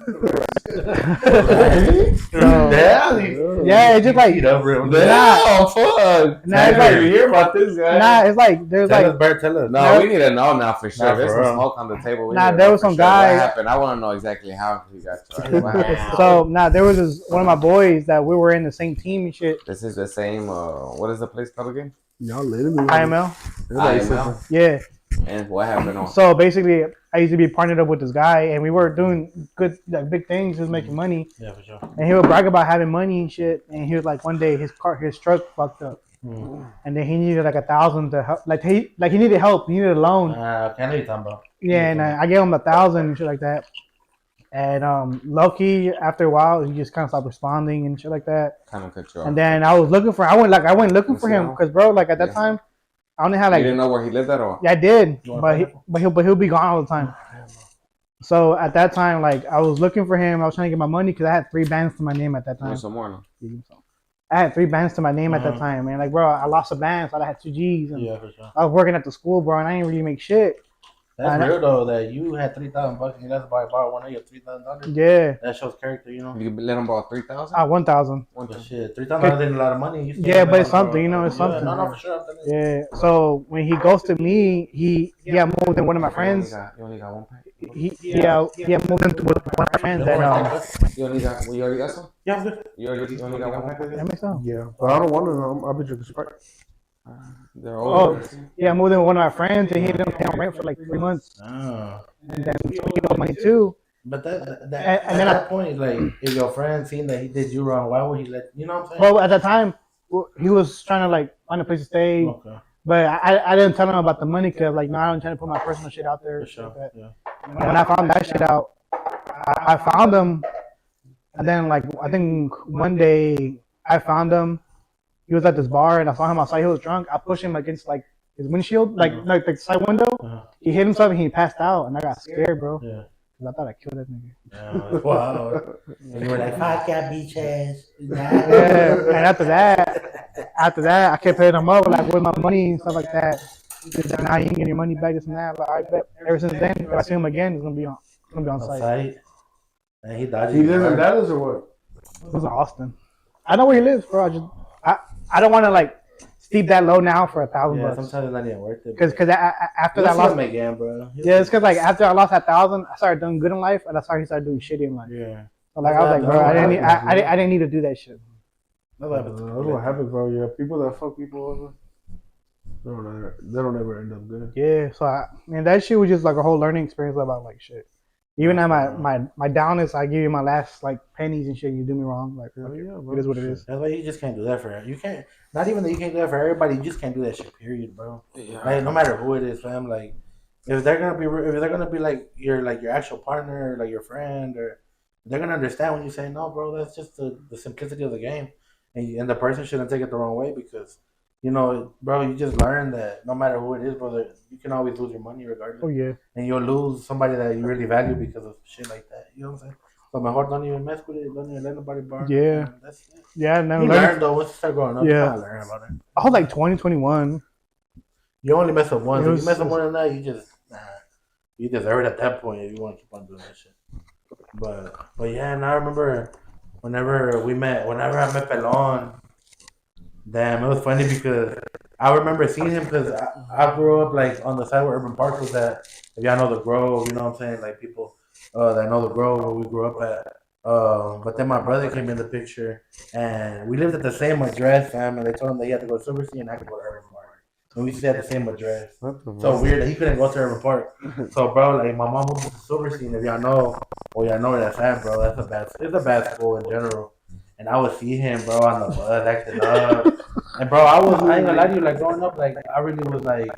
damn. yeah, it's just like Damn, fuck. Nah, it's like, hear about this guy. it's like there's Tell like us, Bert, tell us. No, we need to know now for sure. Nah, There's for some real. smoke on the table. We Nah, need to there know was for some sure guy- What happened? I want to know exactly how he got charged. What happened? so there was this one of my boys that we were in the same team and shit. This is the same. What is the place called again? Y'all literally. IML. IML. Yeah. And what happened on? So basically, I used to be partnered up with this guy, and we were doing good, like big things, just making money. Yeah, for sure. And he would brag about having money and shit. And he was like, one day his truck fucked up, and then he needed like 1,000 to help. Like he needed help. He needed a loan. Okay, I know you're talking about. Yeah, and I gave him 1,000 and shit like that. And low-key, after a while, he just kind of stopped responding and shit like that. Kind of cut you off. And then I went looking for him because, bro, like at that time, I only had You like, didn't know where he lived at all? yeah, I did, You want but he'll be gone all the time. So at that time, like I was looking for him. I was trying to get my money because I had 3 bands to my name at that time. Want some more? No? I had 3 bands to my name at that time, man. Like, bro, I lost a band, so I had 2 G's. And Yeah, for sure. I was working at the school, bro, and I didn't really make shit. That's real though. That you had $3,000 and you let somebody borrow one of your $3,000. Yeah. That shows character, you know. You let them borrow 3,000. 1,000. But shit, $3,000 ain't a lot of money. Yeah, but it's something, you know. It's something. No, for sure. Yeah. So when he ghosted me, he moved in one of my friends. You only got one pack. He moved into one of my friends that You already got some? Yeah, I'm good. You only got one pack. that makes sense. Yeah, but I don't want to. I'll be drinking Sprite. They're all. Yeah, I moved in with one of my friends, and he didn't pay rent for like 3 months. Oh. And then he owed money too. But And at then that point, like, if your friend seen that he did you wrong, why would he let you know what I'm saying? Well, at that time, he was trying to like find a place to stay, Okay, but I didn't tell him about the money because like, no, I'm trying to put my personal shit out there. for sure. Like that. Yeah. When I found that shit out, I found him, and then like I think one day I found him. He was at this bar, and I saw him outside. He was drunk. I pushed him against like his windshield, like the side window. He hit himself and he passed out, and I got scared, bro. Yeah. Cause I thought I killed that nigga. Yeah, wow. And you were like, fuck that beach ass. Yeah, and after that, I kept paying him up, like, with my money and stuff like that. He's like, nah, you ain't getting your money back, this and that. Like, I bet. Ever since then, if I see him again, he's gonna be on site. And he dodged. He lives in Dallas or what? It was in Austin. I know where he lives, bro. I don't want to like steep that low now for $1,000. Yeah, sometimes it's not even worth it. Because after that loss, again, bro. yeah, it's because like after I lost that 1,000, I started doing good in life, and that's how he started doing shitty in life. Yeah. So like I was like, bro, I didn't need to do that shit. That's what happens, bro. Yeah, people that fuck people over, they don't ever end up good. Yeah, so that shit was just like a whole learning experience about like shit. Even at my downest, I give you my last like pennies and shit. You do me wrong, like it is what it is. That's why you just can't do that for you can't. Not even that you can't do that for everybody. You just can't do that shit. Period, bro. Yeah. Like no matter who it is, fam. Like if they're gonna be like your actual partner, or like your friend, or they're gonna understand when you say no, bro. That's just the simplicity of the game, and the person shouldn't take it the wrong way because. You know, bro, you just learn that no matter who it is, brother, you can always lose your money regardless. Oh, yeah. And you'll lose somebody that you really value because of shit like that. You know what I'm saying? So my heart don't even mess with it. Don't even let nobody borrow. Yeah. That's it. Yeah, and then you learn though once you start growing up. Yeah. You gotta learn about it. I was like 2021. You only mess up once. If you mess up more than that, you deserve it at that point if you want to keep on doing that shit. But yeah, and I remember whenever I met Pelon. Damn, it was funny because I remember seeing him because I grew up like on the side where Urban Park was at. If y'all know the Grove, you know what I'm saying? Like people that know the Grove where we grew up at. But then my brother came in the picture and we lived at the same address, fam. And they told him that he had to go to Silver Sea and I could go to Urban Park. And we used to have the same address. So weird that he couldn't go to Urban Park. So, bro, like my mom moved to Silver Sea. And if y'all know, y'all know where that's at, bro. It's a bad school in general. And I would see him, bro, on the bus acting up. And bro, I ain't gonna lie to you, like growing up, like I really was like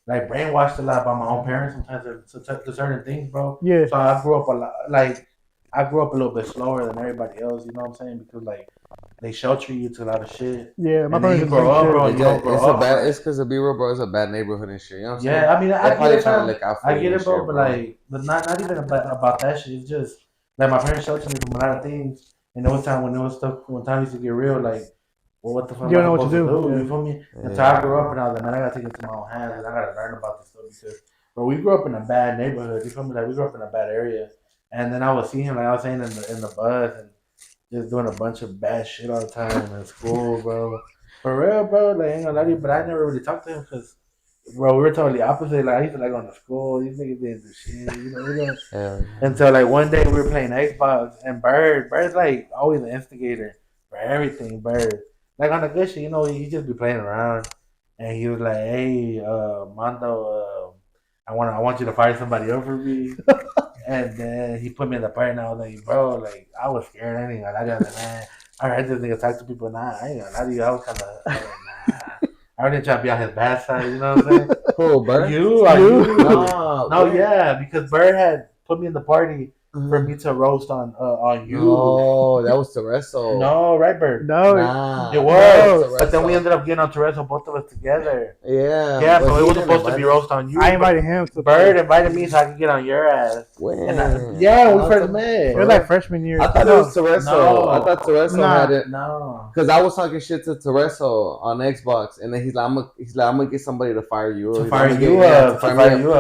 brainwashed a lot by my own parents sometimes to certain things, bro. Yeah. So I grew up a little bit slower than everybody else, you know what I'm saying? Because like they shelter you to a lot of shit. Yeah, my and then you grow up, bro. You don't grow up. It's because the B-roll, bro, is a bad neighborhood and shit. You know what I'm saying? Yeah, I mean, I get it, bro, shit, but not even about that shit. It's just like my parents sheltered me from a lot of things. And there was time when time used to get real, like, well, what the fuck you don't am I know what to supposed do. You feel me? Yeah. And so I grew up and I was like, man, I gotta take it to my own hands and I gotta learn about this stuff because, bro, we grew up in a bad neighborhood. You feel me? Like we grew up in a bad area, and then I would see him, like I was saying, in the bus and just doing a bunch of bad shit all the time in school, bro. For real, bro. Like, I ain't gonna lie to you, but I never really talked to him because. Bro, we were totally opposite. Like I used to like going to school. These niggas didn't do shit, you know. Yeah. And so like one day we were playing Xbox, and Bird's like always an instigator for everything. Bird, like on the good shit, you know, he just be playing around, and he was like, "Hey, Mondo, I want you to fire somebody over me." And then he put me in the party, and I was like, "Bro, like I was scared. I ain't gonna lie to you, like, man. I heard this nigga talk to people. Nah, I ain't gonna lie to you. I was kind of like, nah." I didn't try to be on his bad side, you know what I'm saying? Who, Bird? You? No, yeah, because Bird had put me in the party for me to roast on you. No, that was Terreso. No, right, Bird? No, it was. But then we ended up getting on Terreso, both of us together. Yeah. Yeah, so it was supposed to be roast on you. I invited him to Bird invited me so I could get on your ass. When? We first met. It was like freshman year. I thought it was Terreso. No. I thought Terreso had it. No. Because I was talking shit to Terreso on Xbox, and then he's like, I'm gonna get somebody to fire you. To fire you up.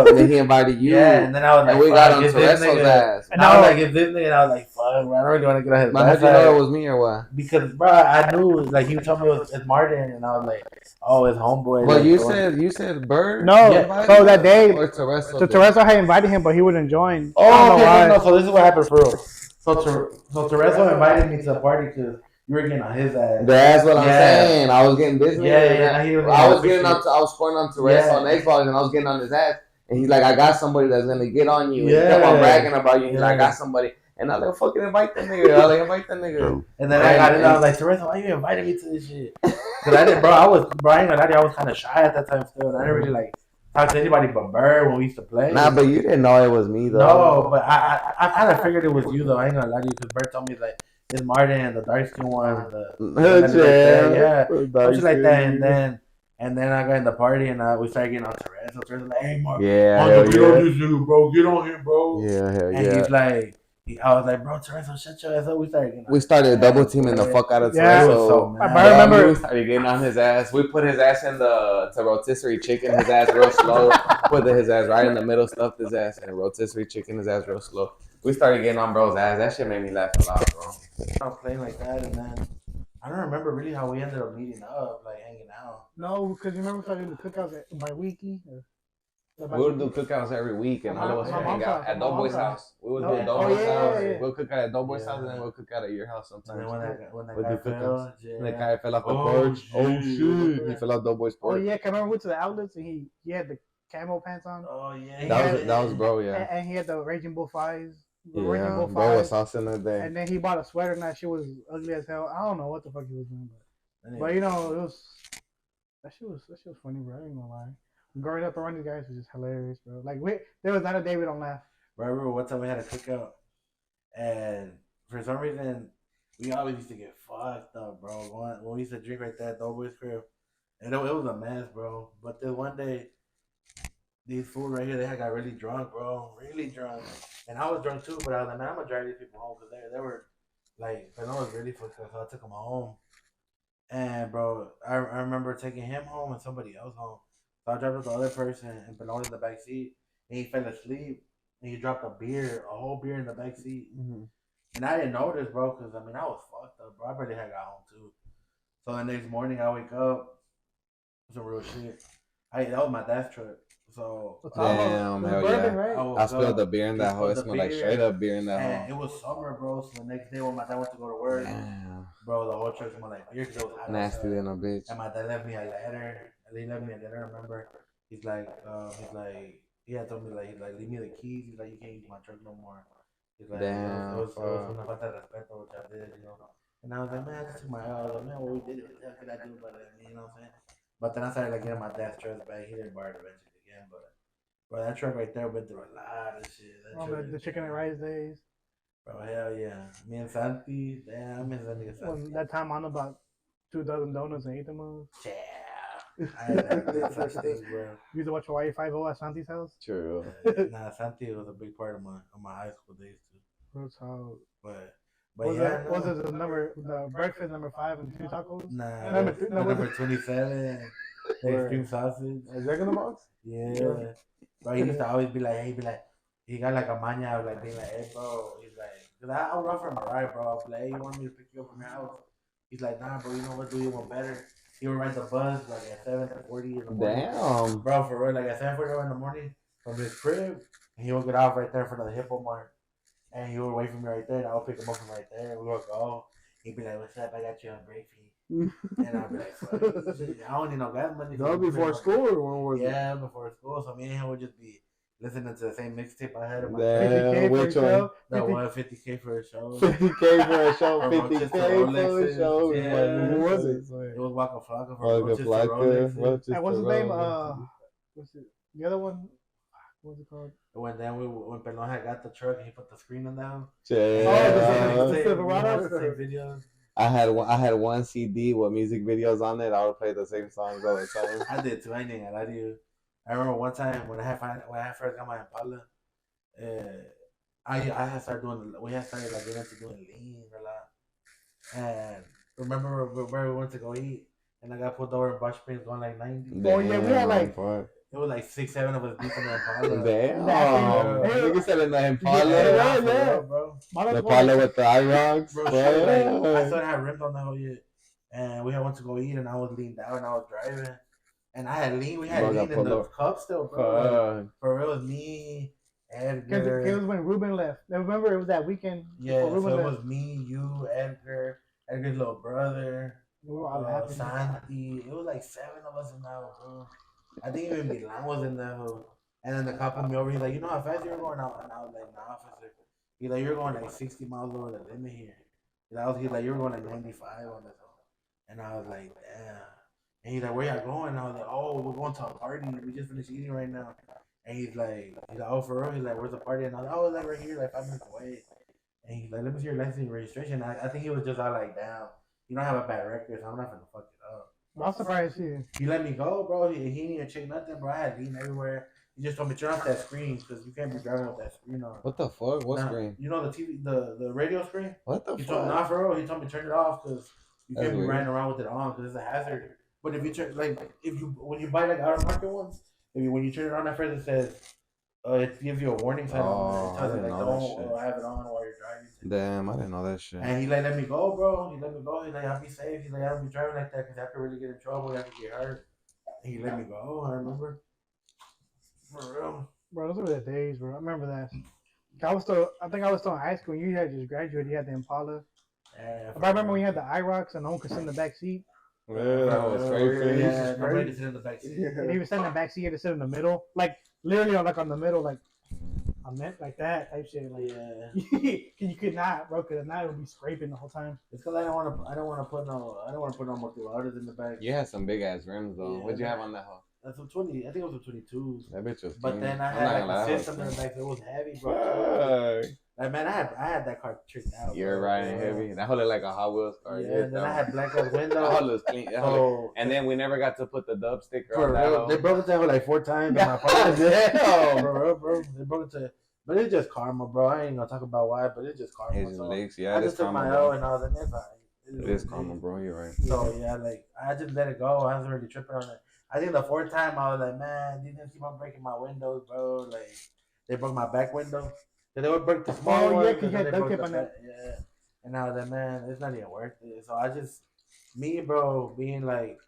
And then he invited you. Yeah, and then I was like, and we got on Terreso's ass. And I was like, it's this nigga. And I was like, fuck, bro, I don't really want to get on his ass. How'd you know it was me or what? Because, bro, I knew, like, he told me it's Martin, and I was like, oh, it's homeboy. But like, you said Bird? No, so that day, or Terreso. So Terreso had invited him, but he wouldn't join. Oh, okay, no, so this is what happened for real. So Terreso invited me to the party because you were getting on his ass. That's what I'm saying. I was getting this. I was scoring on Terreso on Xbox, and I was getting on his ass. And he's like, I got somebody that's gonna get on you. And he kept on bragging about you. He's like, I got somebody. And I was like, fucking invite that nigga. And then I got it. I was like, Teresa, why you invited me to this shit? Because I didn't, I was kind of shy at that time still. And I didn't really like talk to anybody but Bird when we used to play. Nah, but you didn't know it was me though. No, but I kind of figured it was you though. I ain't gonna lie to you because Bird told me like it's Martin, the dark skin one, shit like that. And then I got in the party and we started getting on Teresa. Teresa's like, hey, Mark, get on this nigga, bro. Get on him, bro. And he's like, I was like, bro, Teresa, shut your ass up. We started double teaming the fuck out of Teresa. Yeah, I remember we started getting on his ass. We put his ass in the rotisserie chicken, his ass real slow. Put his ass right in the middle, stuffed his ass in rotisserie chicken, his ass real slow. We started getting on bro's ass. That shit made me laugh a lot, bro. I was playing like that, and then I don't remember really how we ended up meeting up, like hanging out. No, because you remember we started doing the cookouts bi-weekly? We would do cookouts every week, and all of us would hang out at Doughboy's house. We would do Doughboy's house. We'll cook out at Doughboy's house, and then we'll cook out at your house sometimes. And then when that guy fell, the guy fell off the porch. Oh shit! He fell off Doughboy's porch. Oh yeah, I remember we went to the outlets and he had the camo pants on. Oh yeah, that was bro. Yeah, and he had the Raging Bull 5s. Yeah, bro was awesome that day. And then he bought a sweater, and that shit was ugly as hell. I don't know what the fuck he was doing, but you know, it was that shit was funny, bro. I ain't gonna lie. Growing up around these guys was just hilarious, bro. Like there was not a day we don't laugh. Bro, I remember one time we had a cookout, and for some reason we always used to get fucked up, bro. When we used to drink right there at Doughboy's crib, and it was a mess, bro. But then one day, these fools right here, they got really drunk, bro, really drunk, and I was drunk too. But I was like, man, I'm gonna drive these people home because they were like, I know it was really fucked up, so I took them home. And bro, I remember taking him home and somebody else home. So I dropped with the other person and belonged in the back seat, and he fell asleep, and he dropped a whole beer in the back seat. Mm-hmm. And I didn't notice, bro, because, I mean, I was fucked up, bro. I barely had got home, too. So the next morning, I wake up, some real shit. That was my dad's truck. So, damn, hell yeah. Right? I spilled the beer in that hole. It smelled like straight up beer in that hole. It was summer, bro. So the next day when my dad went to go to work, bro, the whole truck smelled like beer because it was hot. Nasty than a bitch. And my dad left me a letter. He left me a letter, remember? He's like, he had told me, like, leave me the keys. He's like, you can't use my truck no more. He's like, damn, it was una falta de respeto, which I did, you know. And I was like, man, I just took my L. I was like, man, what we did, what could I do about it? You know what I'm saying? But then I started, like, getting my dad's truck back. He didn't borrow it eventually again, but bro, that truck right there went through a lot of shit. The chicken and rice days. Bro, hell yeah. Me and Santi, damn, I miss that nigga Santi. That time on about 2 dozen donuts and ate them all. Yeah. I had such things, bro. You used to watch Hawaii 5-0 at Santi's house? True. Nah, Santi was a big part of my high school days too. That's how. But was it the breakfast number 5 and 2 tacos? Nah, number 27. Extreme sausage. Is that in the box? Yeah. Bro, he used to always be like, he got like a mania of like being like, hey bro, he's like, cause I'll run from a ride, bro. I'll be like, hey, you want me to pick you up from your house? He's like, nah, bro, you know what? Do you want better? He would ride the bus like at 7:40 in the morning. Damn. Bro, for real, like at 7:40 in the morning from his crib, and he would get off right there in front of the Hippo Mart. And he would wait for me right there, and I would pick him up from right there. We would go. He'd be like, what's up? I got you on break fee. And I'd be like, fuck, I don't need no gas money. That was before school or when was it? Yeah, before school. So me and him would just be listening to the same mixtape I had in my 50K for a show. That was 50K for a show. 50K for a show. 50K for a show. Yeah. Who was it? It was Waka Flocka for Rochester Rolex. What's his name? What's it? The other one? What's it called? When Pelon had got the truck and he put the screen on down. Oh, the Silverado. Videos. I had one CD with music videos on it. I would play the same songs all the time. I did too. I ain't gonna lie to you. I remember one time when I first got my Impala, I had started doing. We had started like getting into doing lean a lot. And remember where we went to go eat, and I got pulled over in Bush Springs going like 90. Oh yeah, we had like. It was like 6, 7 of us deep in the Impala. Damn. Niggas said in the Impala. Yeah, bro. The Impala with the IROX. Bro, I still had rims on the whole year. And we had went to go eat, and I was leaned out, and I was driving. And I had lean. We had lean in the cup still, bro. For real, it was me, Edgar. It was when Ruben left. I remember it was that weekend. Yeah, so it was me, you, Edgar's little brother, Santi. It was like 7 of us in that, bro. I think even Milan was in there. And then the cop pulled me over. He's like, you know how fast you're going out? And I was like, nah, officer. He's like, you're going like 60 miles over the limit here. He's like, you're going like 95 on this. And I was like, damn. And he's like, where y'all going? And I was like, oh, we're going to a party. We just finished eating right now. And he's like, oh, for real? He's like, where's the party? And I was like, oh, it's like right here, like 5 minutes away. And he's like, let me see your license and registration. I think he was just all like, damn, you don't have a bad record, so I'm not going to fuck it up. I'm surprised he let me go, bro. He didn't even check nothing, bro. I had lean everywhere. He just told me turn off that screen because you can't be driving with that screen on. What the fuck? What screen? You know the TV, the radio screen. What the fuck? Told me, nah, for real. He told me turn it off because you can't be running around with it on because it's a hazard. But if you turn when you buy like out of market ones, when you turn it on at first it says it gives you a warning sign. Oh, I didn't know that shit. Have it on while you're driving. Damn, I didn't know that shit. And he like let me go, bro. He let me go. He's like, I'll be safe. He's like, I don't be driving like that because I could really get in trouble. I could get hurt. And he let me go. I remember. For real. Bro, those were the days, bro. I remember that. I think I was still in high school. You had just graduated. You had the Impala. Yeah, I remember when you had the IROX and no one could sit in the back seat. Yeah, that was crazy. Yeah, nobody could sit in the back seat. And he was sitting in the back seat. You had to sit in the middle, like literally on the middle, like. I meant like that type shit. Like, yeah, you could not, bro. Cause now it would be scraping the whole time. It's cause I don't want to put no motivators in the back. You had some big ass rims though. What'd you have on that hoe? That's a 20. I think it was a 22s. That bitch was. But then I had like a system in the back that was heavy, bro. Like man, I had that car tricked out. You're riding heavy. That whole looked like a Hot Wheels car. Yeah, and then I had black out windows. That whole was clean. And then we never got to put the dub sticker on that. They broke it down like 4 times in my apartment. Damn, bro. They broke it to. But it's just karma, bro. I ain't gonna talk about why, but it's just karma. It's leaks, yeah. I just took my L and I was like, it is karma, bro. You're right. So yeah, like I just let it go. I wasn't really tripping on it. I think the 4th time I was like, man, these didn't keep on breaking my windows, bro. Like they broke my back window. They would break the small one. Yeah. And I was like, man, it's not even worth it. So I just, me, bro, being like,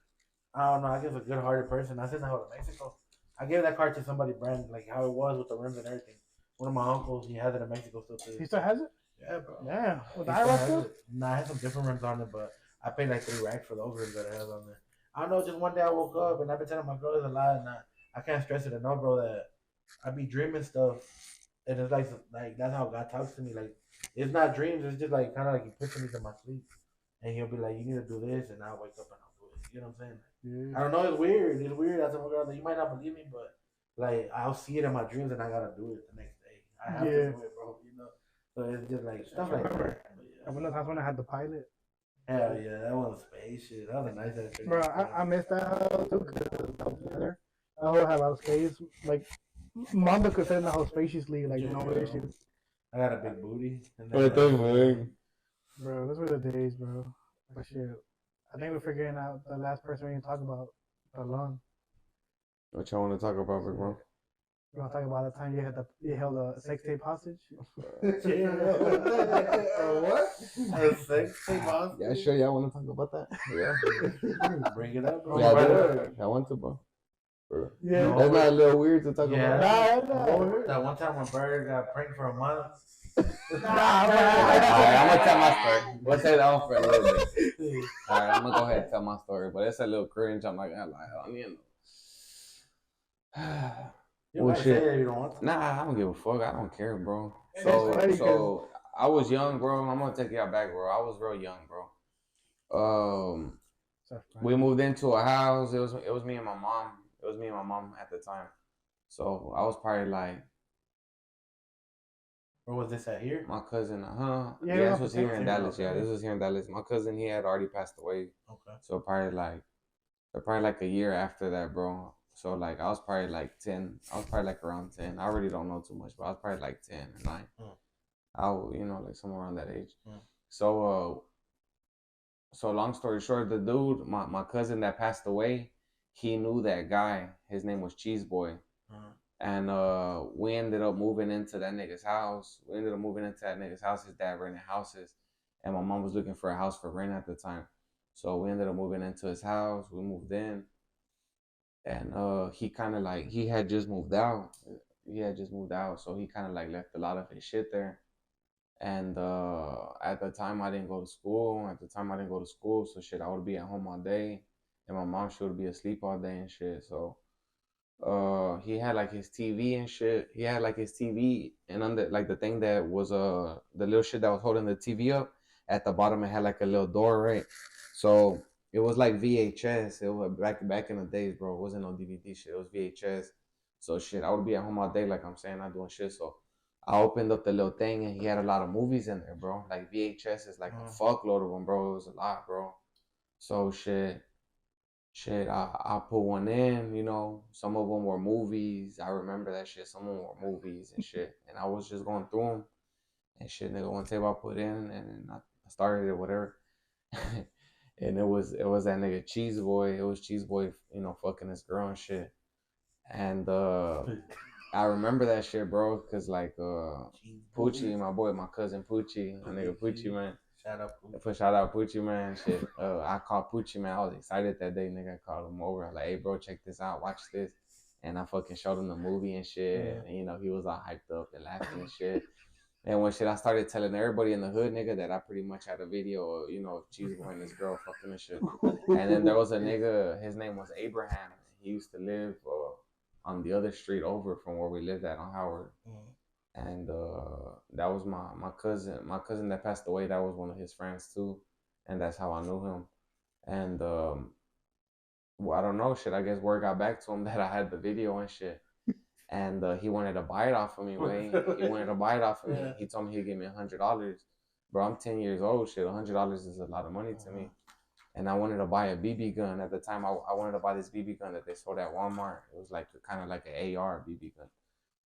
I don't know, I guess a good-hearted person. I sent that to Mexico. I gave that car to somebody brand, like how it was with the rims and everything. One of my uncles, he has it in Mexico still too. He still has it? Yeah, bro. Yeah. With the IROX? Nah, I had some different rims on it, but I paid like 3 racks for those rims that it has on there. I don't know, just one day I woke up and I've been telling my girl there's a lot, and I can't stress it enough, bro, that I be dreaming stuff, and it's like that's how God talks to me. Like, it's not dreams, it's just like kind of like he puts me to my sleep, and he'll be like, you need to do this, and I'll wake up and I'll do it. You know what I'm saying? Yeah. I don't know, it's weird. I tell my girl, like, you might not believe me, but like I'll see it in my dreams and I gotta do it the next day. I have to do it, bro. You know, so it's just like stuff like that. I remember that's when I had the Pilot. Hell yeah, that was space shit. That was a nice ass. Bro, I missed that house too because I was together. I would have a lot of space. Like, Mamba could fit in the whole spaciously, like no issues. I got a big booty. Bro, those were the days, bro. But shit, I think we're figuring out the last person we can talk about. Pelon. What y'all want to talk about, big bro? You want to talk about the time you held a sex tape hostage? What? A sex tape hostage? Yeah, sure. Y'all want to talk about that? Yeah. Bring it up, bro. Yeah, I want to, bro. Yeah. That's not a little weird to talk about. No. That one time when Bird got pranked for a month. Alright, I'm gonna tell my story. We'll say that one for a little bit. Alright, I'm gonna go ahead and tell my story, but it's a little cringe. I'm like, well, shit. You don't want to. Nah, I don't give a fuck. I don't care, bro. So I was young, bro. I'm gonna take y'all back, bro. I was real young, bro. We moved into a house. It was me and my mom. It was me and my mom at the time. So I was probably like, Where was this at here? my cousin, Yeah, this was here in Dallas. Okay. Yeah, this was here in Dallas. My cousin, he had already passed away. Okay. So probably like a year after that, bro. So like I was probably like 10. I was probably like around 10. I really don't know too much, but I was probably like 10 or 9. Like somewhere around that age. So so long story short, the dude, my cousin that passed away, he knew that guy. His name was Cheese Boy. And we ended up moving into that nigga's house. His dad rented houses, and my mom was looking for a house for rent at the time. So we ended up moving into his house. We moved in, and he kind of like he had just moved out. So he kind of like left a lot of his shit there. And at the time, I didn't go to school. So shit, I would be at home all day, and my mom she would be asleep all day and shit. So he had like his TV and shit. He had like his TV, and under like the thing that was the little shit that was holding the TV up at the bottom, it had like a little door, right? So it was like VHS. It was back in the days, bro. It wasn't no DVD shit. It was VHS. So shit, I would be at home all day, like I'm saying, not doing shit. So I opened up the little thing, and he had a lot of movies in there, bro. Like VHS is like a fuckload of them, bro. It was a lot, bro. So shit, I put one in, you know, some of them were movies. I remember that shit. Some of them were movies and shit. And I was just going through them and shit, nigga. One tape I put in and I started it, whatever. And it was that nigga Cheese Boy. It was Cheese Boy, you know, fucking this girl and shit. And I remember that shit, bro, because like Poochie, my cousin Poochie, my nigga Poochie, man. Shout out Poochie, man. Shit. I called Poochie, man. I was excited that day, nigga. I called him over. I was like, hey, bro, check this out. Watch this. And I fucking showed him the movie and shit. And, you know, he was all hyped up and laughing and shit. And when shit, I started telling everybody in the hood, nigga, that I pretty much had a video of, you know, Cheese Boy and this girl fucking and shit. And then there was a nigga, his name was Abraham. He used to live on the other street over from where we lived at on Howard. And that was my cousin that passed away. That was one of his friends too, and that's how I knew him. And well, I don't know, shit. I guess word got back to him that I had the video and shit, and he wanted to buy it off of me. He wanted to buy it off of me. He told me he'd give me $100. Bro, I'm 10 years old. Shit, $100 is a lot of money to me. And I wanted to buy a BB gun at the time. I wanted to buy this BB gun that they sold at Walmart. It was like kind of like an AR BB gun.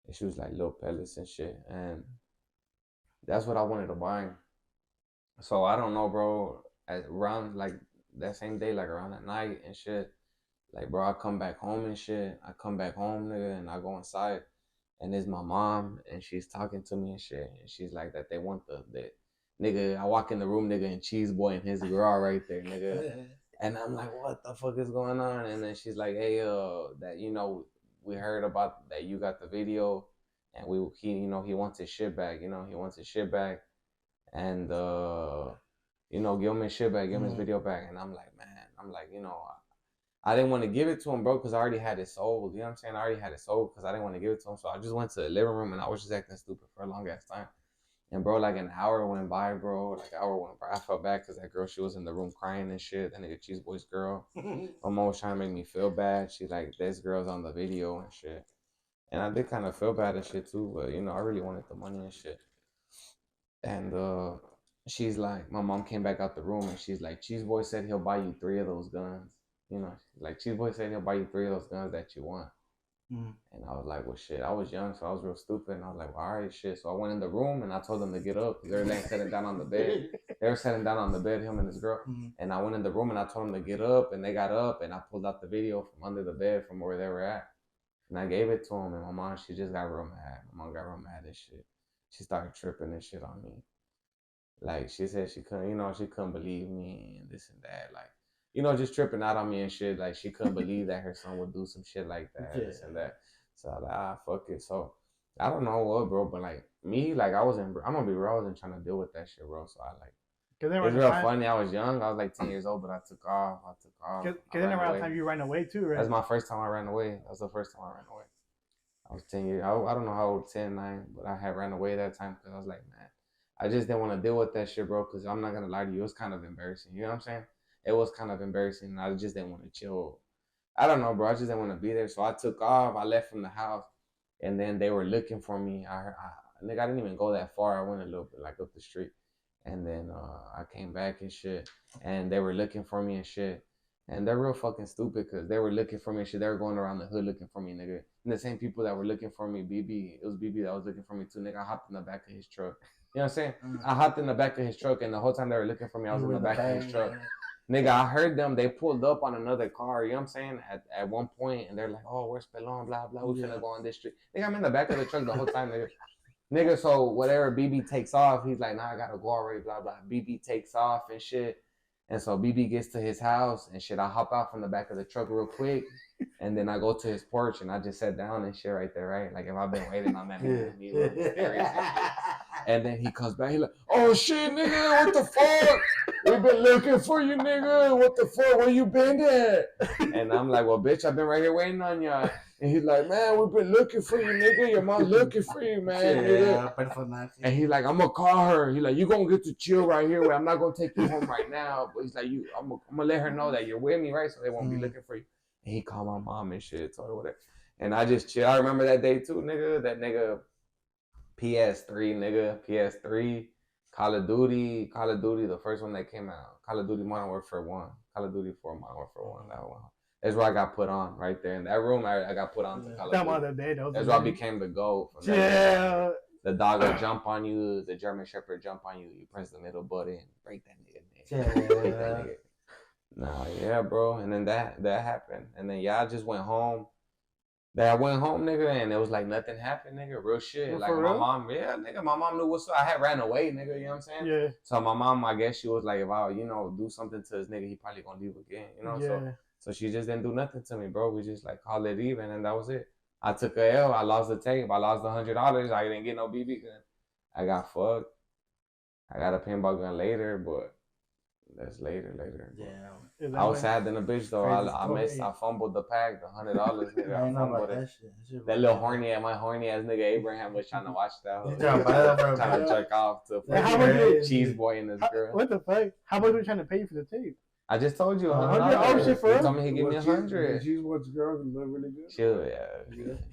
And she was like little pellets and shit. And that's what I wanted to buy. So I don't know, bro. Around like that same day, like around that night and shit, like, bro, I come back home and shit. I come back home, nigga, and I go inside. And it's my mom, and she's talking to me and shit. And she's like that they want the nigga. I walk in the room, nigga, and Cheese Boy and his girl right there, nigga. And I'm like, what the fuck is going on? And then she's like, hey, that, you know, we heard about that you got the video, and he wants his shit back. You know, he wants his shit back, and you know, give him his shit back, give him his video back. And I'm like, man, you know, I didn't want to give it to him, bro, because I already had it sold. You know what I'm saying? I already had it sold because I didn't want to give it to him. So I just went to the living room and I was just acting stupid for a long ass time. And bro, like an hour went by, bro. I felt bad because that girl, she was in the room crying and shit. That nigga Cheese Boy's girl. My mom was trying to make me feel bad. She's like, this girl's on the video and shit. And I did kind of feel bad and shit too. But, you know, I really wanted the money and shit. And she's like, my mom came back out the room and she's like, Cheese Boy said he'll buy you 3 of those guns. You know, like Cheese Boy said he'll buy you 3 of those guns that you want. And I was like, well, shit, I was young, so I was real stupid. And I was like, well, all right, shit. So I went in the room and I told them to get up. They were laying sitting down on the bed. Him and his girl. And I went in the room and I told them to get up. And they got up and I pulled out the video from under the bed from where they were at. And I gave it to them. And my mom, she just got real mad. My mom got real mad and shit. She started tripping and shit on me. Like, she said she couldn't believe me and this and that. Like, you know, just tripping out on me and shit. Like, she couldn't believe that her son would do some shit like that, this and that. So I was like, fuck it. So I don't know what, bro, but like me, like I'm gonna be real, I wasn't trying to deal with that shit, bro. So I like, it's real funny. I was young. I was like 10 years old, but I took off. Cause then around the time you ran away too, right? That's my first time I ran away. That was the first time I ran away. I was 10 years. I don't know how old, 10, 9, but I had ran away that time because I was like, man, I just didn't want to deal with that shit, bro. Because I'm not gonna lie to you, it was kind of embarrassing. You know what I'm saying? It was kind of embarrassing. And I just didn't want to chill I don't know, bro. I just didn't want to be there. So I took off. I left from the house. And then they were looking for me. Nigga, I didn't even go that far. I went a little bit like up the street. And then I came back and shit. And they were looking for me and shit. And they're real fucking stupid because they were looking for me and shit. They were going around the hood looking for me, nigga. And the same people that were looking for me, it was BB that was looking for me too, nigga. I hopped in the back of his truck. You know what I'm saying? I hopped in the back of his truck, and the whole time they were looking for me, I was in the back of his truck. Nigga, I heard them. They pulled up on another car. You know what I'm saying? At one point, and they're like, "Oh, where's Pelon? Blah blah. We finna go on this street." Nigga, I'm in the back of the truck the whole time, nigga. Nigga, so whatever BB takes off, he's like, "Nah, I gotta go already." Blah blah. BB takes off and shit, and so BB gets to his house and shit. I hop out from the back of the truck real quick, and then I go to his porch and I just sat down and shit right there, right? Like if I've been waiting on that nigga. And then he comes back, he like, "Oh shit, nigga, what the fuck? We've been looking for you, nigga. What the fuck? Where you been at?" And I'm like, "Well, bitch, I've been right here waiting on you." And he's like, "Man, we've been looking for you, nigga. Your mom looking for you, man." Nigga. And he's like, "I'm gonna call her." He's like, "You gonna get to chill right here. I'm not gonna take you home right now." But he's like, I'm gonna let her know that you're with me, right? So they won't be looking for you. And he called my mom and shit, told her whatever. And I just chill. I remember that day too, nigga. That nigga. PS3, nigga, PS3, Call of Duty, the first one that came out, Call of Duty Modern Warfare 1, Call of Duty 4, Modern Warfare 1, that one. That's where I got put on, right there. In that room, I got put on to Call of Duty. That's where I became the GOAT. Yeah. The dog will jump on you, the German Shepherd jump on you, you press the middle button, break that nigga. Break that nigga. Nah, yeah, bro. And then that happened. And then, I just went home. That I went home, nigga, and it was like nothing happened, nigga. Real shit. Well, like my mom, nigga, my mom knew what's up. I had ran away, nigga, you know what I'm saying? Yeah. So my mom, I guess she was like, if I, do something to this nigga, he probably gonna leave again, you know? Yeah. So she just didn't do nothing to me, bro. We just like called it even, and that was it. I took a L. I lost the tape. I lost the $100. I didn't get no BB gun. I got fucked. I got a pinball gun later, but that's later. Yeah. I was sad than a bitch though. I fumbled the pack, the $100. Nigga, I fumbled it. That little my horny ass nigga Abraham was trying to watch that. Trying to jerk off to Cheese Boy and this girl. What the fuck? How much were you trying to pay you for the tape? I just told you $100. Oh shit, for he told me he'd give me $100. Cheese Boy's girl look really good.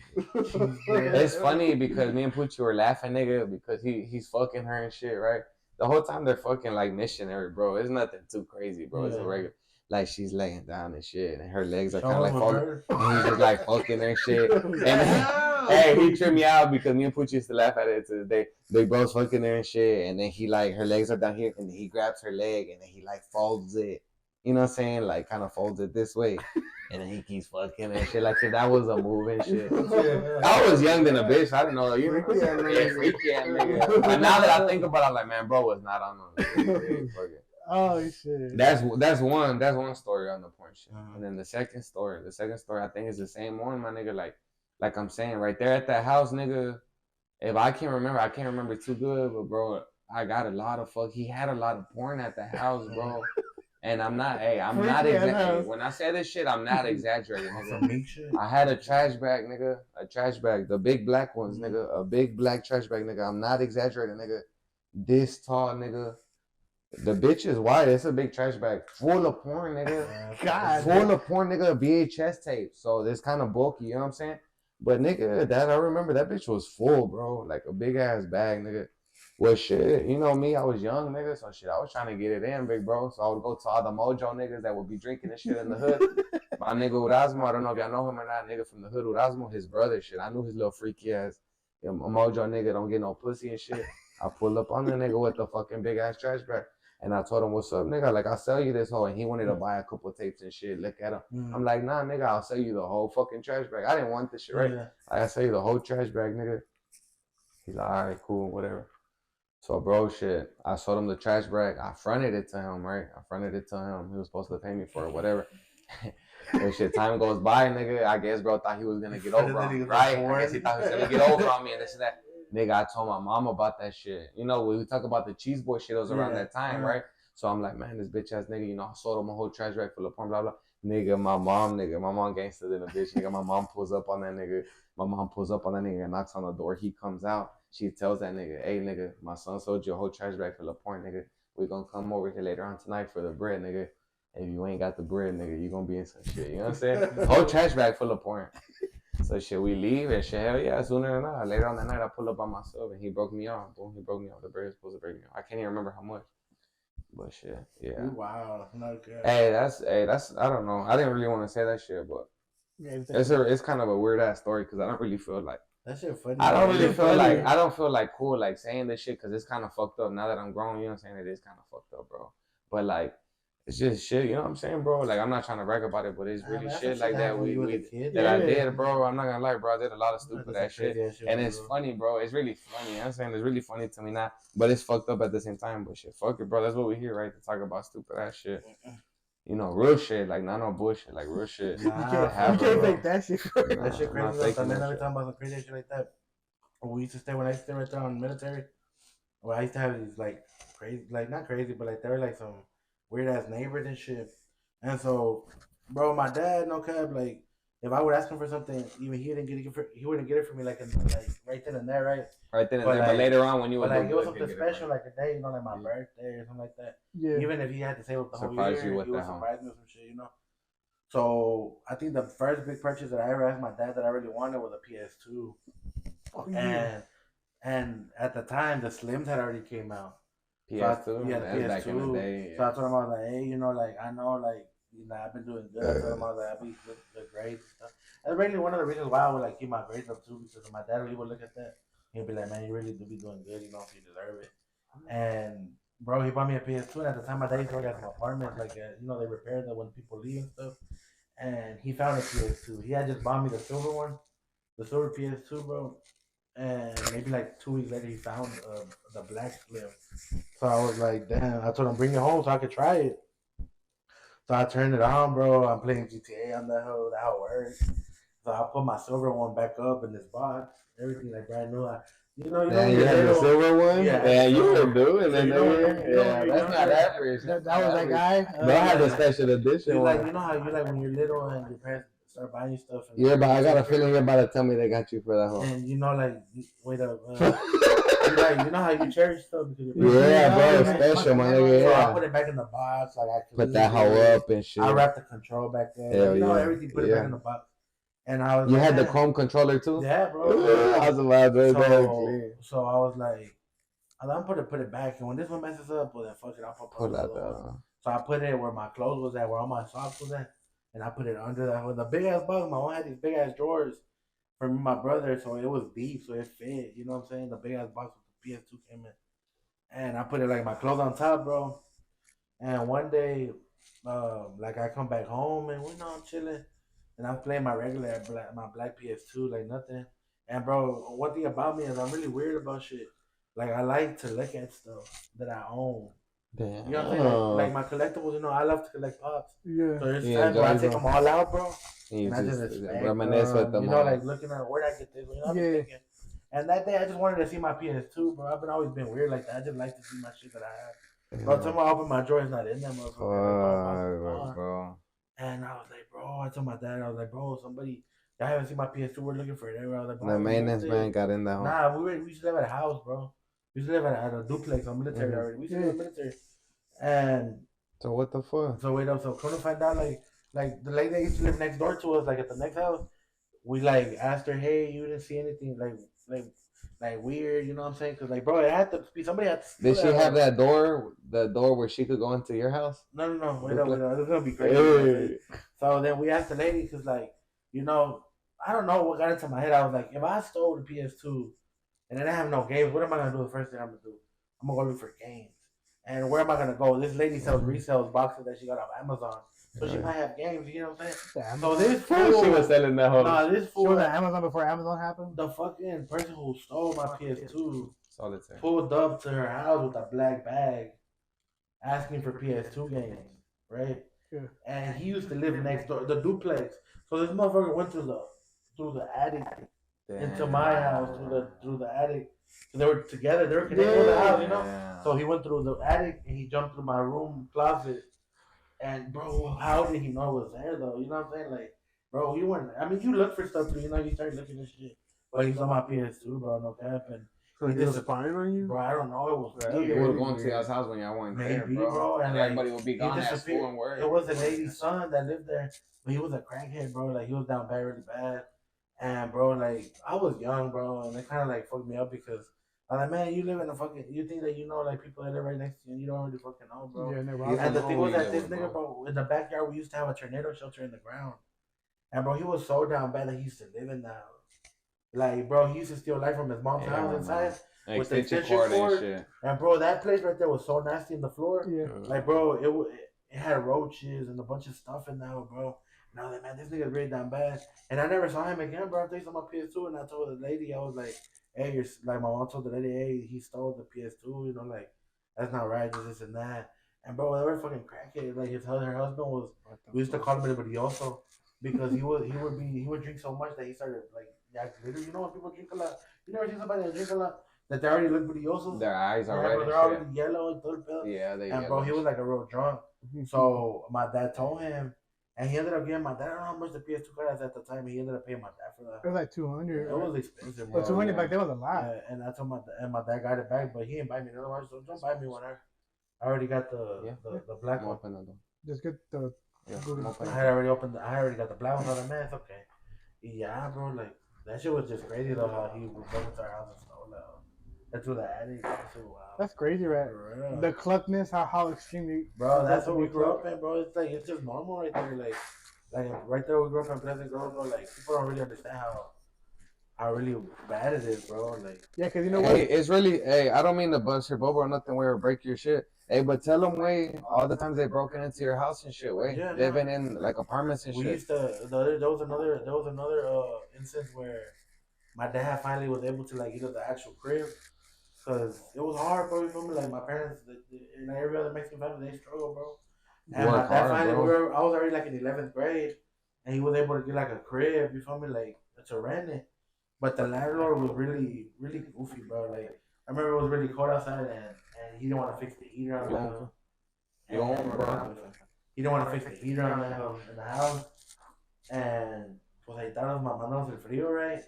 It's funny because me and Poochie were laughing, nigga, because he's fucking her and shit, right? The whole time they're fucking like missionary, bro. It's nothing too crazy, bro. It's a regular, like she's laying down and shit, and her legs are kind of like folded, and he's just like fucking her and shit. And hey, he tripped me out because me and Poochie used to laugh at it to this day. They both fucking her and shit, and then he like her legs are down here, and then he grabs her leg, and then he like folds it. You know what I'm saying? Like kind of folds it this way. And then he keeps fucking and shit. Like if that was a move and shit. I was young than a bitch. I didn't know. You know? Freaky ass nigga. But now that I think about it, I'm like, man, bro was not on the. Oh shit. That's one story on the porn shit. And then the second story I think is the same one, my nigga. Like I'm saying, right there at that house, nigga. If I can't remember too good, but bro, I got a lot of he had a lot of porn at the house, bro. And I'm not exaggerating. When I say this shit, I'm not exaggerating, nigga. I had a trash bag, nigga. A trash bag. The big black ones, nigga. A big black trash bag, nigga. I'm not exaggerating, nigga. This tall, nigga. The bitch is white. It's a big trash bag. Full of porn, nigga. God. Full of porn, nigga. VHS tape. So it's kind of bulky, you know what I'm saying? But, nigga, I remember that bitch was full, bro. Like a big ass bag, nigga. Well, shit, you know me, I was young, nigga, so shit, I was trying to get it in, big bro. So I would go to all the Mojo niggas that would be drinking and shit in the hood. My nigga Urasmo, I don't know if y'all know him or not, nigga from the hood, Urasmo, his brother, shit. I knew his little freaky ass. A Mojo nigga don't get no pussy and shit. I pull up on the nigga with the fucking big ass trash bag. And I told him, what's up, nigga? Like, I'll sell you this whole, and he wanted to buy a couple of tapes and shit. Look at him. I'm like, nah, nigga, I'll sell you the whole fucking trash bag. I didn't want this shit, right? Yeah. I'll sell you the whole trash bag, nigga. He's like, all right, cool, whatever. So, bro, shit, I sold him the trash bag. I fronted it to him, right? He was supposed to pay me for it, whatever. And shit, time goes by, nigga. I guess bro thought he was going to get over on me, right? I guess he thought he was going to get over on me and this and that. Nigga, I told my mom about that shit. You know, when we talk about the Cheese Boy shit, it was around that time, right? So I'm like, man, this bitch ass nigga, I sold him a whole trash bag full of porn, blah, blah. Nigga, my mom gangster than a bitch. Nigga, my mom pulls up on that nigga. And knocks on the door. He comes out. She tells that nigga, hey, nigga, my son sold you a whole trash bag full of porn, nigga. We gonna come over here later on tonight for the bread, nigga. if you ain't got the bread, nigga, you gonna be in some shit. You know what I'm saying? Whole trash bag full of porn. So shit, we leave and shit. Hell yeah, sooner than not. Later on that night, I pull up by myself and he broke me off. Boom, he broke me off. The bread was supposed to break me off. I can't even remember how much. But shit, yeah. Wow, not good. Hey, that's I don't know. I didn't really want to say that shit, but it's kind of a weird ass story because I don't really feel like that shit funny. I don't really feel like I don't feel like cool like saying this shit because it's kind of fucked up. Now that I'm grown, you know what I'm saying? It is kind of fucked up, bro. But like, it's just shit, you know what I'm saying, bro? Like, I'm not trying to brag about it, but it's really shit like that I did, bro. I'm not gonna lie, bro. I did a lot of stupid ass shit. And it's funny, bro. It's really funny. You know what I'm saying? It's really funny to me now. But it's fucked up at the same time. But shit, fuck it, bro. That's what we're here, right? To talk about stupid ass shit. You know, real shit. Like, not no bullshit. Like, real shit. You can't fake that shit. That shit crazy. También every time about some crazy shit like that. We used to stay, when I used to stay right there on military, well, I used to have these, like, crazy, like, not crazy, but, like, they were, like, some weird ass neighbors and shit. And so, bro, my dad, no cap, like, if I would ask him for something, even he wouldn't get it for me, like right then and there, right? Right then and there. But later on, when you would, like, it was something special, like a day, you know, like my birthday or something like that. Yeah. Even if he had to save up the whole year, he would surprise me with some shit, you know. So I think the first big purchase that I ever asked my dad that I really wanted was a PS2. Oh, yeah. And at the time, the Slims had already came out. PS2? So the PS2. Back in the day, yeah. So I told him, I was like, hey, you know, like, I know, like, you know, I've been doing good. I told him, I was like, I'll be good grades and stuff. And really, one of the reasons why I would, like, keep my grades up, too, because my dad really would look at that. He'd be like, man, you really do be doing good, you know, if you deserve it. And, bro, he bought me a PS2, and at the time, my dad used to work at some apartment, like, you know, they repair that when people leave and stuff. And he found a PS2. He had just bought me the silver one, the silver PS2, bro. And maybe like 2 weeks later, he found the black Slim. So I was like, damn. I told him, bring it home so I could try it. So I turned it on, bro. I'm playing GTA on that hoe. That how it works. So I put my silver one back up in this box. Everything like brand new. You had the silver one? Yeah, you were doing it. That's not average. That was that guy. But I had the special edition. Like, you know how you like when you're little and your parents start buying you stuff. And yeah, but I got a feeling you're about to tell me they got you for that whole. And you know, like, wait up. You know how you cherish stuff because bro, it's special, man. So I put it back in the box. Like, I put that hoe up and shit. I wrapped the control back there. Everything. Put it back in the box. And I was. You had the Chrome controller too. Yeah, bro. I was allowed to. So I was like, I'm gonna put it back, and when this one messes up, well then fuck it, I'll pull that down. So I put it where my clothes was at, where all my socks was at. And I put it under that with a big ass box. My mom had these big ass drawers for me and my brother, so it was deep, so it fit. You know what I'm saying? The big ass box with the PS2 came in, and I put it like my clothes on top, bro. And one day, like I come back home and I'm chilling, and I'm playing my regular my black PS2 like nothing. And bro, one thing about me is I'm really weird about shit. Like I like to look at stuff that I own. Damn. You know what I'm saying? Like my collectibles, you know, I love to collect pops. Yeah. So there's times where I take them all out, bro. And I just reminisce with them. You know, like looking at where did I get this? You know, thinking. And that day I just wanted to see my PS2, bro. I've always been weird like that. I just like to see my shit that I have. Bro, time I open my drawer, it's not in there, motherfucker. Bro. And I was like, bro, I told my dad, I was like, bro, somebody, I haven't seen my PS2. We're looking for it everywhere. I was like, bro, the maintenance man got in that one. Nah, we used to live at a house, bro. We used to live at a duplex on military already. We used to live in military. And so what the fuck? So wait up. So come to find out, like the lady that used to live next door to us, like at the next house, we like asked her, hey, you didn't see anything like weird, you know what I'm saying? Because like, bro, it had to be somebody had to. Did she have that door, the door where she could go into your house? No. Wait up. This is gonna be crazy. So then we asked the lady, because like, you know, I don't know what got into my head. I was like, if I stole the PS2 and then I have no games, what am I gonna do? The first thing I'm gonna do, I'm gonna go look for games. And where am I gonna go? This lady resells boxes that she got off Amazon, so she might have games. You know what I'm saying? So this fool, she was selling that whole. Nah, this fool she was at Amazon before Amazon happened. The fucking person who stole my PS2 Solitaire pulled up to her house with a black bag, asking for PS2 games, right? Yeah. And he used to live next door, the duplex. So this motherfucker went through the attic into my house through the attic. So they were together. They were connected to the house, you know. Yeah. So he went through the attic and he jumped through my room closet. And bro, how did he know it was there though? You know what I'm saying? Like, bro, you weren't. I mean, you look for stuff too. You know, you start looking at shit. But he's on my PS2, bro. No cap. And So he was spying on you? Bro, I don't know. It was They weird. would go to y'all's house when y'all weren't there, Maybe, bro. and everybody like, would be gone at school and work. It was a lady's son that lived there, but he was a crackhead, bro. Like he was down bad, really bad. And bro, like I was young, bro, and it kind of like fucked me up because I'm like, man, you live in a fucking, you think that you know like people that live right next to you, and you don't really fucking know, bro. Yeah, And the thing was that this nigga, bro, in the backyard we used to have a tornado shelter in the ground, and bro, he was so down bad that he used to live in that. Like, bro, he used to steal light from his mom's house inside. With the extension cord and shit. And bro, that place right there was so nasty in the floor. Yeah. Like, bro, it had roaches and a bunch of stuff in there, bro. And I was like, man, this nigga's really damn bad. And I never saw him again, bro. I think on my PS2, and I told the lady, I was like, hey, you're like, my mom told the lady, hey, he stole the PS2. You know, like that's not right. This and that. And bro, they were fucking crackhead. Like her husband was. We used to call him everybody also because he would drink so much that he started like glitter. You know when people drink a lot. You never see somebody that drink a lot. That they already look brillosos. Their eyes are red. They're already yellow and todo. Yeah, they. And bro, he was like a real drunk. So my dad told him, and he ended up giving my dad. I don't know how much the PS2 cost at the time. He ended up paying my dad for that. It was like 200. It was expensive. But 200 back then was a lot. Yeah, and I told my dad got it back, but he didn't buy me another one. So don't buy me one. I already got the black one. Just get the. I already got the black one. I was like, man, it's okay. Yeah, bro, like that shit was just crazy though. How he was going to our house and stole that. That's what the attic. Wow. That's crazy, right? Yeah. The cluckness, how extremely. Bro, that's what we grew up in, bro. It's like it's just normal right there, like right there we grew up in Pleasant Grove, bro. Like people don't really understand how really bad it is, bro. Like yeah, cause you know what? Hey, it's really. Hey, I don't mean to bust your bubble or nothing where break your shit. Hey, but tell them, way all the times they broken into your house and shit, way living in like apartments and shit. We used to. There was another instance where my dad finally was able to like get the actual crib. Cause it was hard, bro. You feel me? Like my parents, and every other Mexican family, they struggle, bro. And my dad finally, I was already like in 11th grade, and he was able to get like a crib. You feel me? Like to rent it. But the landlord was really, really goofy, bro. Like I remember it was really cold outside, and he didn't want to fix the heater on the house. He didn't want to fix the heater on in the house, and pues ahí estábamos mamándonos el frío, right?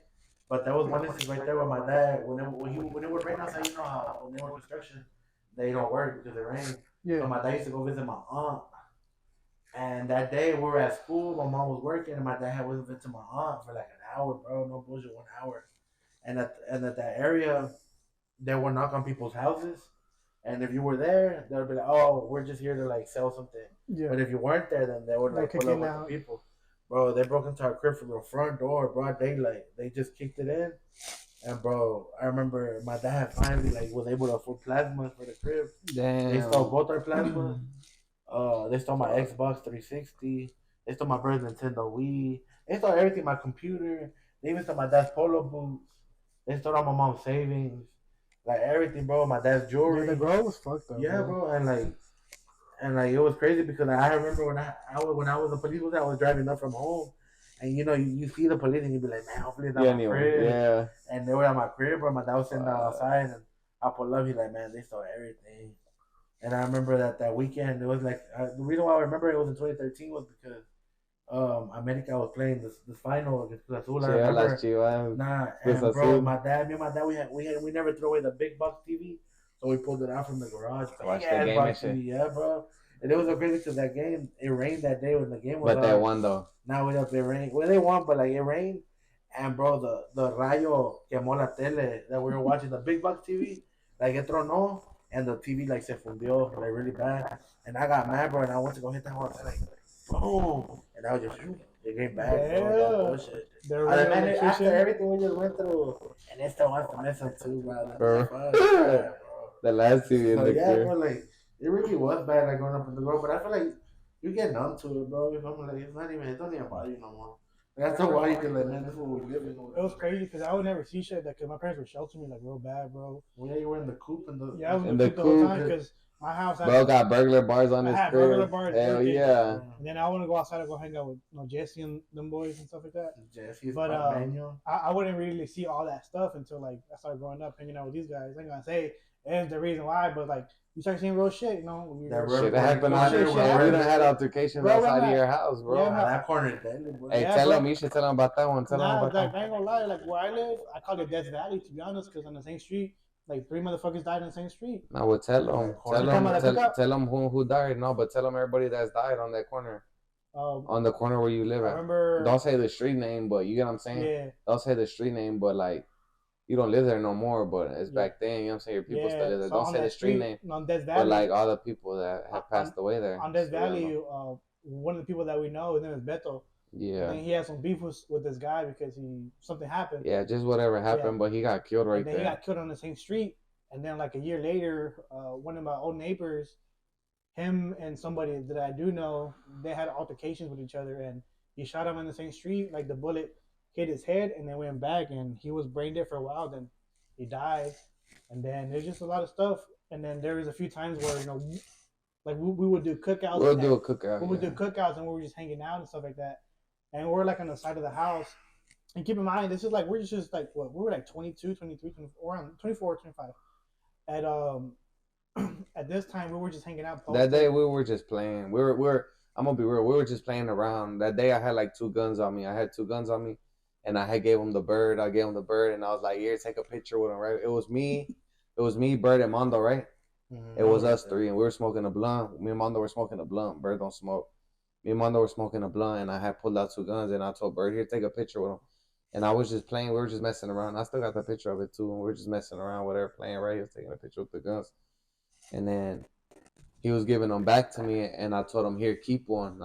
But there was one instance right there where my dad, when it would rain outside, you know how when they were construction, they don't work because it rained. Yeah. So my dad used to go visit my aunt. And that day we were at school, my mom was working, and my dad had went to visit my aunt for like an hour, bro. No bullshit, 1 hour. And at that area, they would knock on people's houses. And if you were there, they would be like, oh, we're just here to like sell something. Yeah. But if you weren't there, then they would like pull up with the people. Bro, they broke into our crib from the front door, broad daylight. They just kicked it in. And bro, I remember my dad finally like was able to afford plasma for the crib. Damn. They stole both our plasma. They stole my Xbox 360. They stole my brother's Nintendo Wii. They stole everything, my computer. They even stole my dad's polo boots. They stole all my mom's savings. Like everything, bro. My dad's jewelry. Yeah, the girl was fucked up. Yeah, bro. And like it was crazy because I remember when I was the police was I was driving up from home, and you know you see the police and you be like, man, hopefully it's not my crib. Yeah. And they were at my crib, bro. My dad was sitting outside, and I pulled up. He's like, man, they stole everything. And I remember that weekend it was like the reason why I remember it was in 2013 was because America was playing this final against Cruz Azul. I remember. Bro, me and my dad we never threw away the big box TV. So we pulled it out from the garage. Watch the game and shit. Yeah, bro. And it was so crazy because that game, it rained that day when the game was But they won, though. Now it rained. Well, they won, but like it rained. And, bro, the rayo quemó la tele that we were watching, the big box TV, like it tronó, and the TV like se fundió, like really bad. And I got mad, bro, and I went to go hit that one. Like, boom. And I was just, it came back. Yeah. Bro, bullshit. After everything we just went through, and it still wants to mess up too, bro. The last TV in the crib. Bro, like it really was bad, like growing up in the world. But I feel like you get numb to it, bro. If I'm like, it don't even bother you no more. Like, that's why you can like, man, this is what we live in. It was crazy because I would never see shit because my parents would shelter me like real bad, bro. Well, yeah, you were in the coop I was in the coop the whole time because My house. Bro got burglar bars on his crib. Burglar bars. Hell yeah. And then I want to go outside and go hang out with Jesse and them boys and stuff like that. Jesse's but I wouldn't really see all that stuff until like I started growing up, hanging out with these guys. I ain't gonna say it's the reason why, but like you start seeing real shit, you know. Shit happened out there. We done had altercations outside of your house, bro. Yeah, that corner is deadly, bro. Hey, tell him. You should tell him about that one. Tell him about that. I ain't gonna lie. Like where I live, I call it Death Valley, to be honest, because on the same street. Like 3 motherfuckers died on the same street. I would tell them. Tell them who died. No, but tell them everybody that's died on that corner. On the corner where you live at. Don't say the street name, but you get what I'm saying? Yeah. Don't say the street name, but like, you don't live there no more, but it's back then. You know what I'm saying? Your people still live there. Don't say the street name. On Death Valley. But like all the people that have passed away there. On Death Valley, one of the people that we know, his name is Beto. Yeah. And he had some beef with this guy because something happened. Yeah, just whatever happened, but he got killed right there. He got killed on the same street. And then, like a year later, one of my old neighbors, him and somebody that I do know, they had altercations with each other, and he shot him in the same street. Like the bullet hit his head, and then went back, and he was brain dead for a while. Then he died, and then there's just a lot of stuff. And then there was a few times where like we would do cookouts. We would do cookouts, and we were just hanging out and stuff like that. And we're like on the side of the house. And keep in mind, this is like we're just like what we were like 22, 23, 24, around 24, 25. At this time, we were just hanging out. That day, we were just playing. I'm gonna be real. We were just playing around. That day, I had like 2 guns on me. And I gave him the bird. And I was like, "Here, take a picture with him." Right? It was me, Bird, and Mondo. Right? Mm-hmm. It was us 3, and we were smoking a blunt. Me and Mondo were smoking a blunt. Bird don't smoke. Me and Mondo were smoking a blunt, and I had pulled out 2 guns, and I told Bird, "Here, take a picture with him." And I was just playing. We were just messing around. I still got the picture of it too. And we were just messing around, whatever, playing. Right, he was taking a picture with the guns. And then he was giving them back to me. And I told him, "Here, keep one."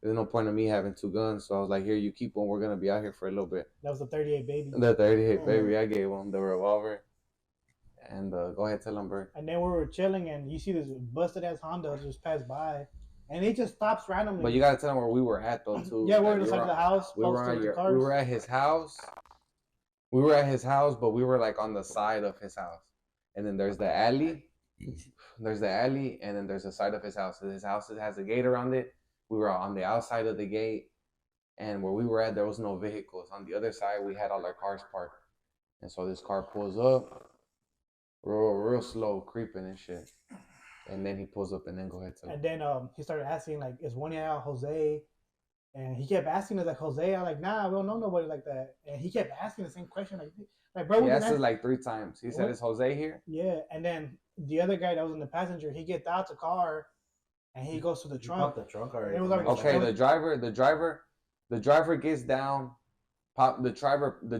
There's no point in me having 2 guns. So I was like, "Here, you keep one. We're gonna be out here for a little bit." That was the 38 baby. The 38 baby. I gave him the revolver. And go ahead, tell him, bro. And then we were chilling, and you see this busted ass Honda just pass by. And he just stops randomly. But you gotta tell him where we were at though too. Yeah, we're inside the house. We were at his house. But we were like on the side of his house. And then there's the alley. And then there's the side of his house. His house has a gate around it. We were on the outside of the gate. And where we were at, there was no vehicles. On the other side, we had all our cars parked. And so this car pulls up, real slow, creeping and shit. And then he pulls up, and then go ahead. And then he started asking, like, is one out Jose? And he kept asking us, like, Jose? I'm like, nah, we don't know nobody like that. And he kept asking the same question, like bro. He asked us like 3 times. He said, "Is Jose here?" Yeah. And then the other guy that was in the passenger, he gets out the car, and he goes to the trunk. The trunk already. It was already okay. The driver gets down. The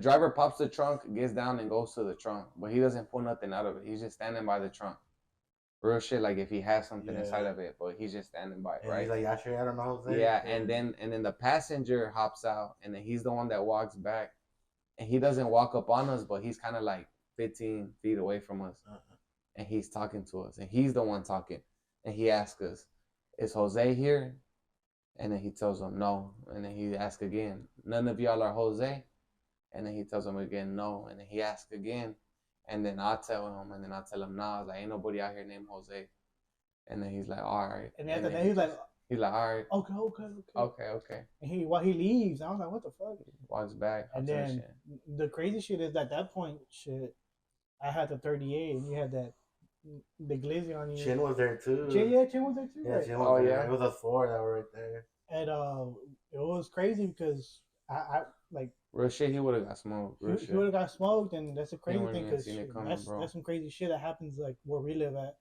driver pops the trunk, gets down, and goes to the trunk, but he doesn't pull nothing out of it. He's just standing by the trunk. Real shit, like if he has something inside of it, but he's just standing by, right? He's like, "Yeah, sure, I don't know." Jose. Yeah, and then the passenger hops out, and then he's the one that walks back, and he doesn't walk up on us, but he's kind of like 15 feet away from us, and he's talking to us, and he's the one talking, and he asks us, "Is Jose here?" And then he tells them no, and then he asks again, "None of y'all are Jose?" And then he tells them again no, and then he asks again. And then I tell him, nah, I was like, ain't nobody out here named Jose. And then he's like, all right. And after that, he's like, all right. Okay. And he leaves. I was like, what the fuck? He walks back. And then the crazy shit is at that point, I had the 38, and you had the glizzy on you. Chin was there too. Chin was there too. Yeah, Chin was there. It was us 4 that were right there. And it was crazy because I like. Real shit, he would have got smoked. He would have got smoked, and that's a crazy thing because that's some crazy shit that happens like where we live at.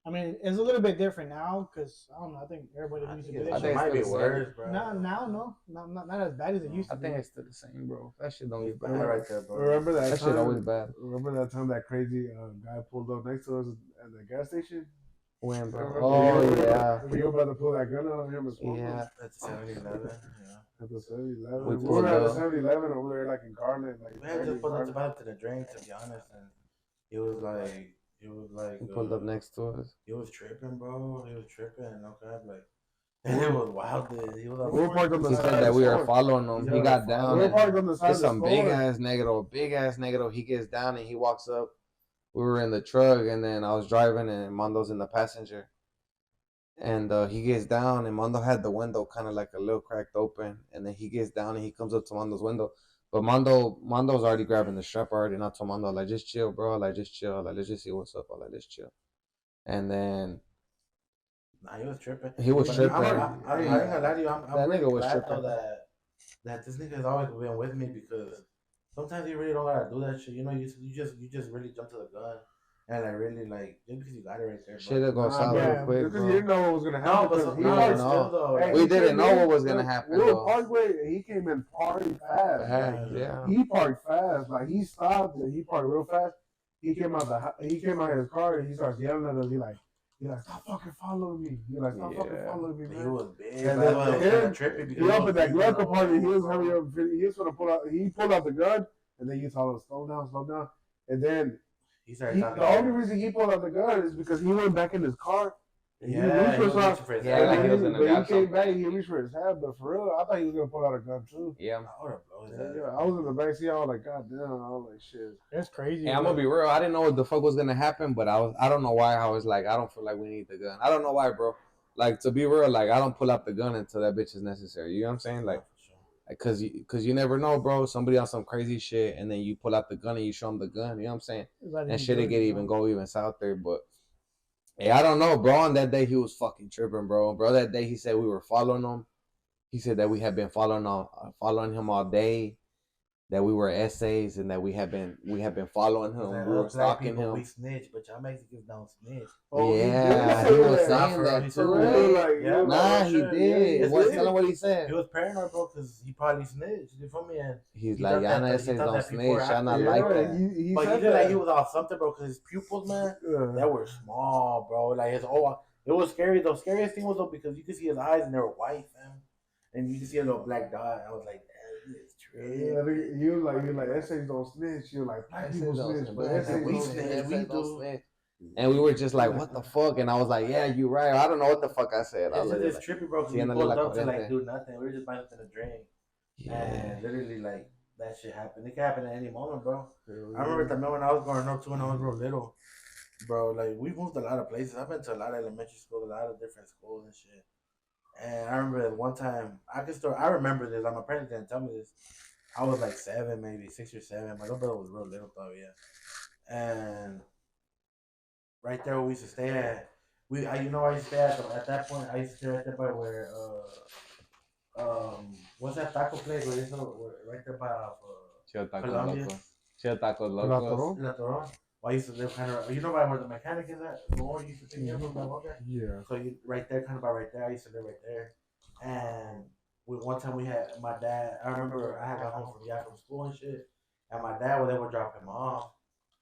I mean, it's a little bit different now because I don't know. I think everybody used to do that. I think it might be worse, bro. No, not as bad as it used to be. I think it's still the same, bro. That shit don't get bad right there, bro. Remember that shit always bad. Remember that time that crazy guy pulled up next to us at the gas station? When, bro? Yeah. We were about to pull that gun out of him as well. Yeah. At the 7-Eleven. Yeah. At the 7-Eleven. We were at the 7-Eleven over there, like in Garland. Like, we had to pull us about to the drain, to be honest. And it was like. He pulled up next to us. He was tripping, bro. He was tripping. Okay, like. And it was wild, dude. He was he said that we were following him. He got down. We were parked on the side of the some big ass negro. He gets down and he walks up we were in the truck, and then I was driving, and Mondo's in the passenger. And he gets down, and Mondo had the window kind of like a little cracked open. And then he gets down, and he comes up to Mondo's window. But Mondo's already grabbing the strap already. And I told Mondo, like, just chill, bro. Like, just chill. Like, let's just see what's up. Like, let's chill. And then nah, he was tripping. He was tripping. I ain't gonna lie to you. I'm that really nigga was glad tripping. though that this nigga has always been with me, because sometimes you really don't gotta do that shit. You know, you just really jump to the gun. And like really like just because you got it right there. Shit will go south real quick, because bro. you didn't know what was gonna happen. We didn't know what was gonna happen. We were Parkway, and he came in party fast. Yeah. He parked fast. Like he stopped and he parked real fast. He came out his car and he starts yelling at us. He like, stop fucking following me. He like, stop fucking following me, man. He was big. And then trippy. He opened that glove compartment. He was hurry up. He was gonna pull out. He pulled out the gun, and then you told him slow down, and then. The only reason he pulled out the gun is because he went back in his car. And he reached for his hand. Like he was gonna he came back, he reached for his hand, but for real, I thought he was gonna pull out a gun too. Yeah. I was in the back seat. I was like, God damn! I was like, shit. That's crazy. Yeah, I'm gonna be real. I didn't know what the fuck was gonna happen, but I don't know why. I was like, I don't feel like we need the gun. I don't know why, bro. Like, to be real, like, I don't pull out the gun until that bitch is necessary. You know what I'm saying? Like, cause you never know, bro. Somebody on some crazy shit, and then you pull out the gun and you show them the gun. You know what I'm saying? And shit, it go even south there. But hey, I don't know, bro. On that day, he was fucking tripping, bro. Bro, that day he said we were following him. He said that we had been following him all day. That we were essays, and that we have been following him. We were stalking him. We snitch, but y'all Mexicans don't snitch. Oh, yeah, he was saying that too. Nah, he did. Tell him what he said. He was paranoid, bro, because he probably snitched. You feel me? And he's like, y'all know essays don't snitch. Y'all not like that. But he did like he was off something, bro, because his pupils, man, that were small, bro. Like it was scary. The scariest thing was though because you could see his eyes and they were white, fam, and you could see a little black dot. I was like, it's true. Yeah, he was like, essays don't snitch. You like, black people snitch, but essays we do. And we were just like, what the fuck? And I was like, yeah, you're right. I don't know what the fuck I said. It's trippy, bro, because we pulled up to like do nothing. We were just buying something to drink. Yeah. And literally, like, that shit happened. It can happen at any moment, bro. I remember that when I was growing up, too, when I was real little. Bro, like, we've moved a lot of places. I've been to a lot of elementary schools, a lot of different schools and shit. And I remember that one time, I remember this, like my parents didn't tell me this. I was like 7, maybe 6 or 7. My little brother was real little though, yeah. And right there where we used to stay at, I used to stay at that point, I used to stay right there by where, what's that taco place right there by Colombia? Chill Taco Locos. La Toron. I used to live kind of, you know, by where the mechanic is at? The one you used to take care of that walker? Yeah. So right there, kind of by right there, I used to live right there. And one time we had my dad, I remember I had got home from school and shit. And my dad was able to drop him off.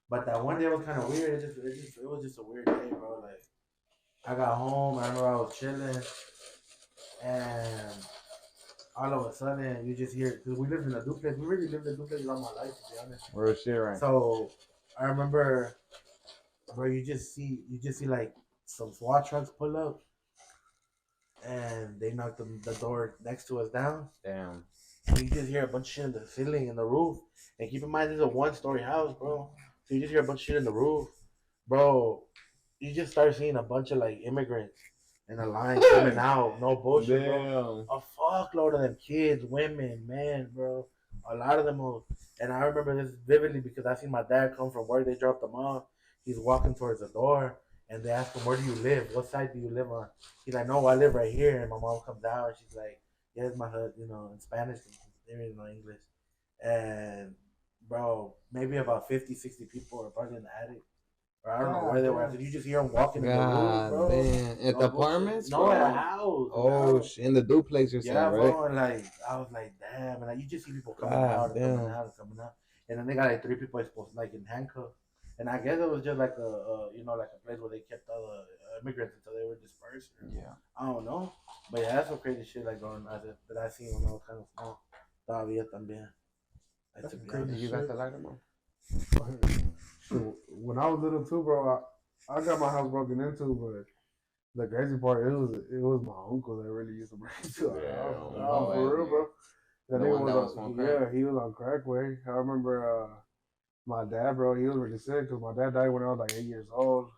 But that one day was kind of weird. It was just a weird day, bro. Like, I got home, I remember I was chilling. And all of a sudden, you just hear, because we lived in a duplex. We really lived in a duplex all my life, to be honest. Real shit, right? So I remember, bro, you just see like some SWAT trucks pull up, and they knocked the door next to us down. Damn. So you just hear a bunch of shit in the ceiling and the roof. And keep in mind, this is a 1-story house, bro. So you just hear a bunch of shit in the roof, bro. You just start seeing a bunch of like immigrants in a line coming out. No bullshit, bro. A fuckload of them kids, women, men, bro. A lot of them. And I remember this vividly because I seen my dad come from work. They dropped him off. He's walking towards the door, and they ask him, "Where do you live? What side do you live on?" He's like, "No, I live right here." And my mom comes out, and she's like, "Yeah, it's my hood," you know, in Spanish. They didn't know English. And bro, maybe about 50, 60 people are probably in the attic. Or I don't know where they were. So you just hear them walking in the room, bro. Man. At the apartments? No, at a house. Oh, in the duplex or something, yeah, bro, right? And like, I was like, damn. And like, you just see people coming out and coming out. And then they got like 3 people supposed like in handcuffs. And I guess it was just like like a place where they kept all the immigrants until they were dispersed. Yeah. I don't know. But yeah, that's some crazy shit like going on that I seen when I was kind of small. Todavía también. That's crazy. You got the lighter, man? When I was little too, bro, I got my house broken into, but the crazy part, it was my uncle that really used to break into our house. For real, bro. That nigga was on crack. Yeah, he was on crack way. I remember My dad, bro, he was really sick because my dad died when I was like 8 years old.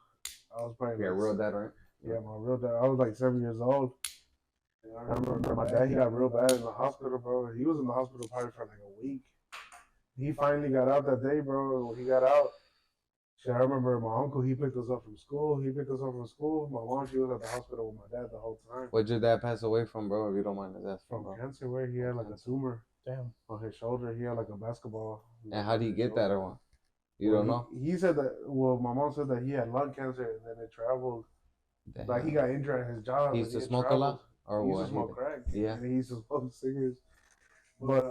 I was probably Yeah, like, real dad, right? Yeah, my real dad. I was like 7 years old. And I remember my dad, he got real bad in the hospital, bro. He was in the hospital probably for like a week. He finally got out that day, bro. When he got out, shit, I remember my uncle, he picked us up from school. My mom, she was at the hospital with my dad the whole time. What'd your dad pass away from, bro? If you don't mind us asking, From bro. cancer, where he had like a tumor. Damn. On his shoulder. He had like a basketball. And how do you get that or what? You don't know? He said that, well, my mom said that he had lung cancer and then it traveled. Damn. Like he got injured at his job. He used to smoke a lot? Or he what? used to smoke crack. Yeah. And he used to smoke cigarettes. But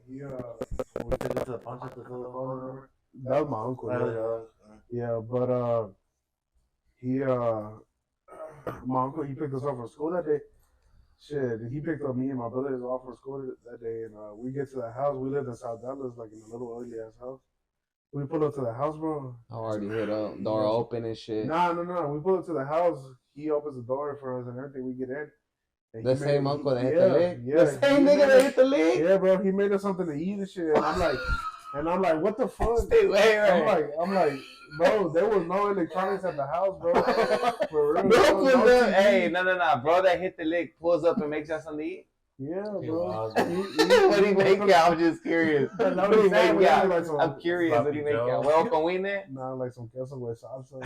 we took it to the punch at the phone. That was my uncle. Yeah, but my uncle, he picked us up from school that day. Shit, he picked up me and my brothers off from school that day, and we get to the house. We lived in South Dallas, like in a little ugly ass house. We pull up to the house, bro. I already hit up, door open and shit. No. We pull up to the house. He opens the door for us and everything. We get in. The same uncle that hit the lick? Yeah, the same nigga that hit the lick? Yeah, bro. He made us something to eat and shit. And I'm like, what the fuck? Stay away, right? I'm like, bro, there was no electronics at the house, bro. For real. No, hey, no. Bro that hit the lick pulls up and makes us something to eat? Yeah, bro. What do you make out? I'm just curious. What do you make out? I'm curious. What do you make out? Huevo con wiener? Nah, like some queso with salsa.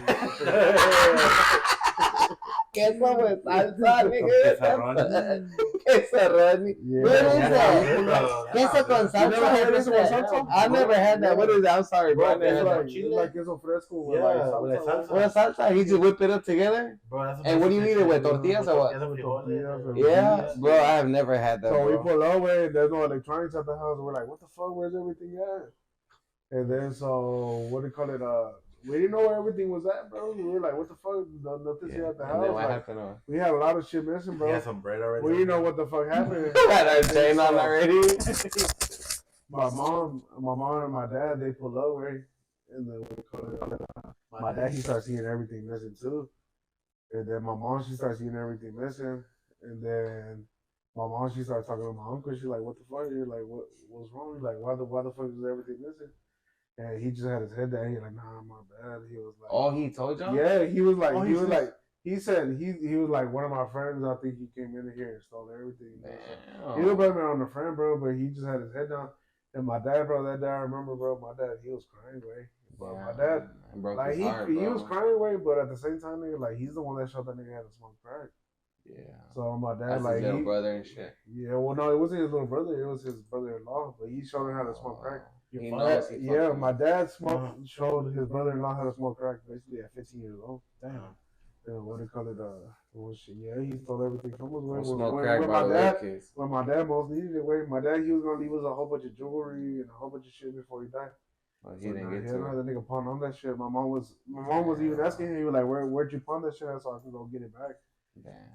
Queso with salsa, nigga. Quesaroni. What is that? Queso con salsa? I've never had that. What is that? I'm sorry, bro. It's like queso fresco with salsa. What salsa? He just whip it up together? And what do you eat it with? Tortillas or what? Yeah, bro, I have never had that. So we pull over, there's no electronics at the house. We're like, what the fuck? Where's everything at? And then so what do you call it? We didn't know where everything was at, bro. We were like, what the fuck? Nothing's here at the house. What happened? We had a lot of shit missing, bro. We had some bread already. We didn't know what the fuck happened. Had our chain on already. My mom and my dad, they pull over, and then my dad, he starts seeing everything missing too. And then my mom, she starts seeing everything missing. And then my mom, she starts talking to my uncle. She's like, what the fuck? You're like, what's wrong? He's like, why the fuck is everything missing? And he just had his head down. He's like, nah, my bad. He was like, oh, he told you? Yeah, he was like, he said he was like, one of my friends, I think he came in here and stole everything. He didn't blame it on the friend, bro, but he just had his head down. And my dad, bro, that day I remember, bro, my dad, he was crying, way. But my dad, like, he was crying, way, but at the same time, nigga, like, he's the one that showed that nigga how to smoke crack. Yeah. So my dad, that's like, his little brother and shit. Yeah, well, no, it wasn't his little brother, it was his brother-in-law, but he showed him how to smoke crack. He knows. Yeah, my dad showed his brother-in-law how to smoke crack basically at 15 years old. Damn. What do you call it? Yeah, he stole everything from us. When my dad most needed it, my dad, he was gonna leave us a whole bunch of jewelry and a whole bunch of shit before he died. Well, he didn't get to it. The nigga pawned on that shit. My mom was even asking him, he was like, where'd you pawn that shit at so I can go get it back?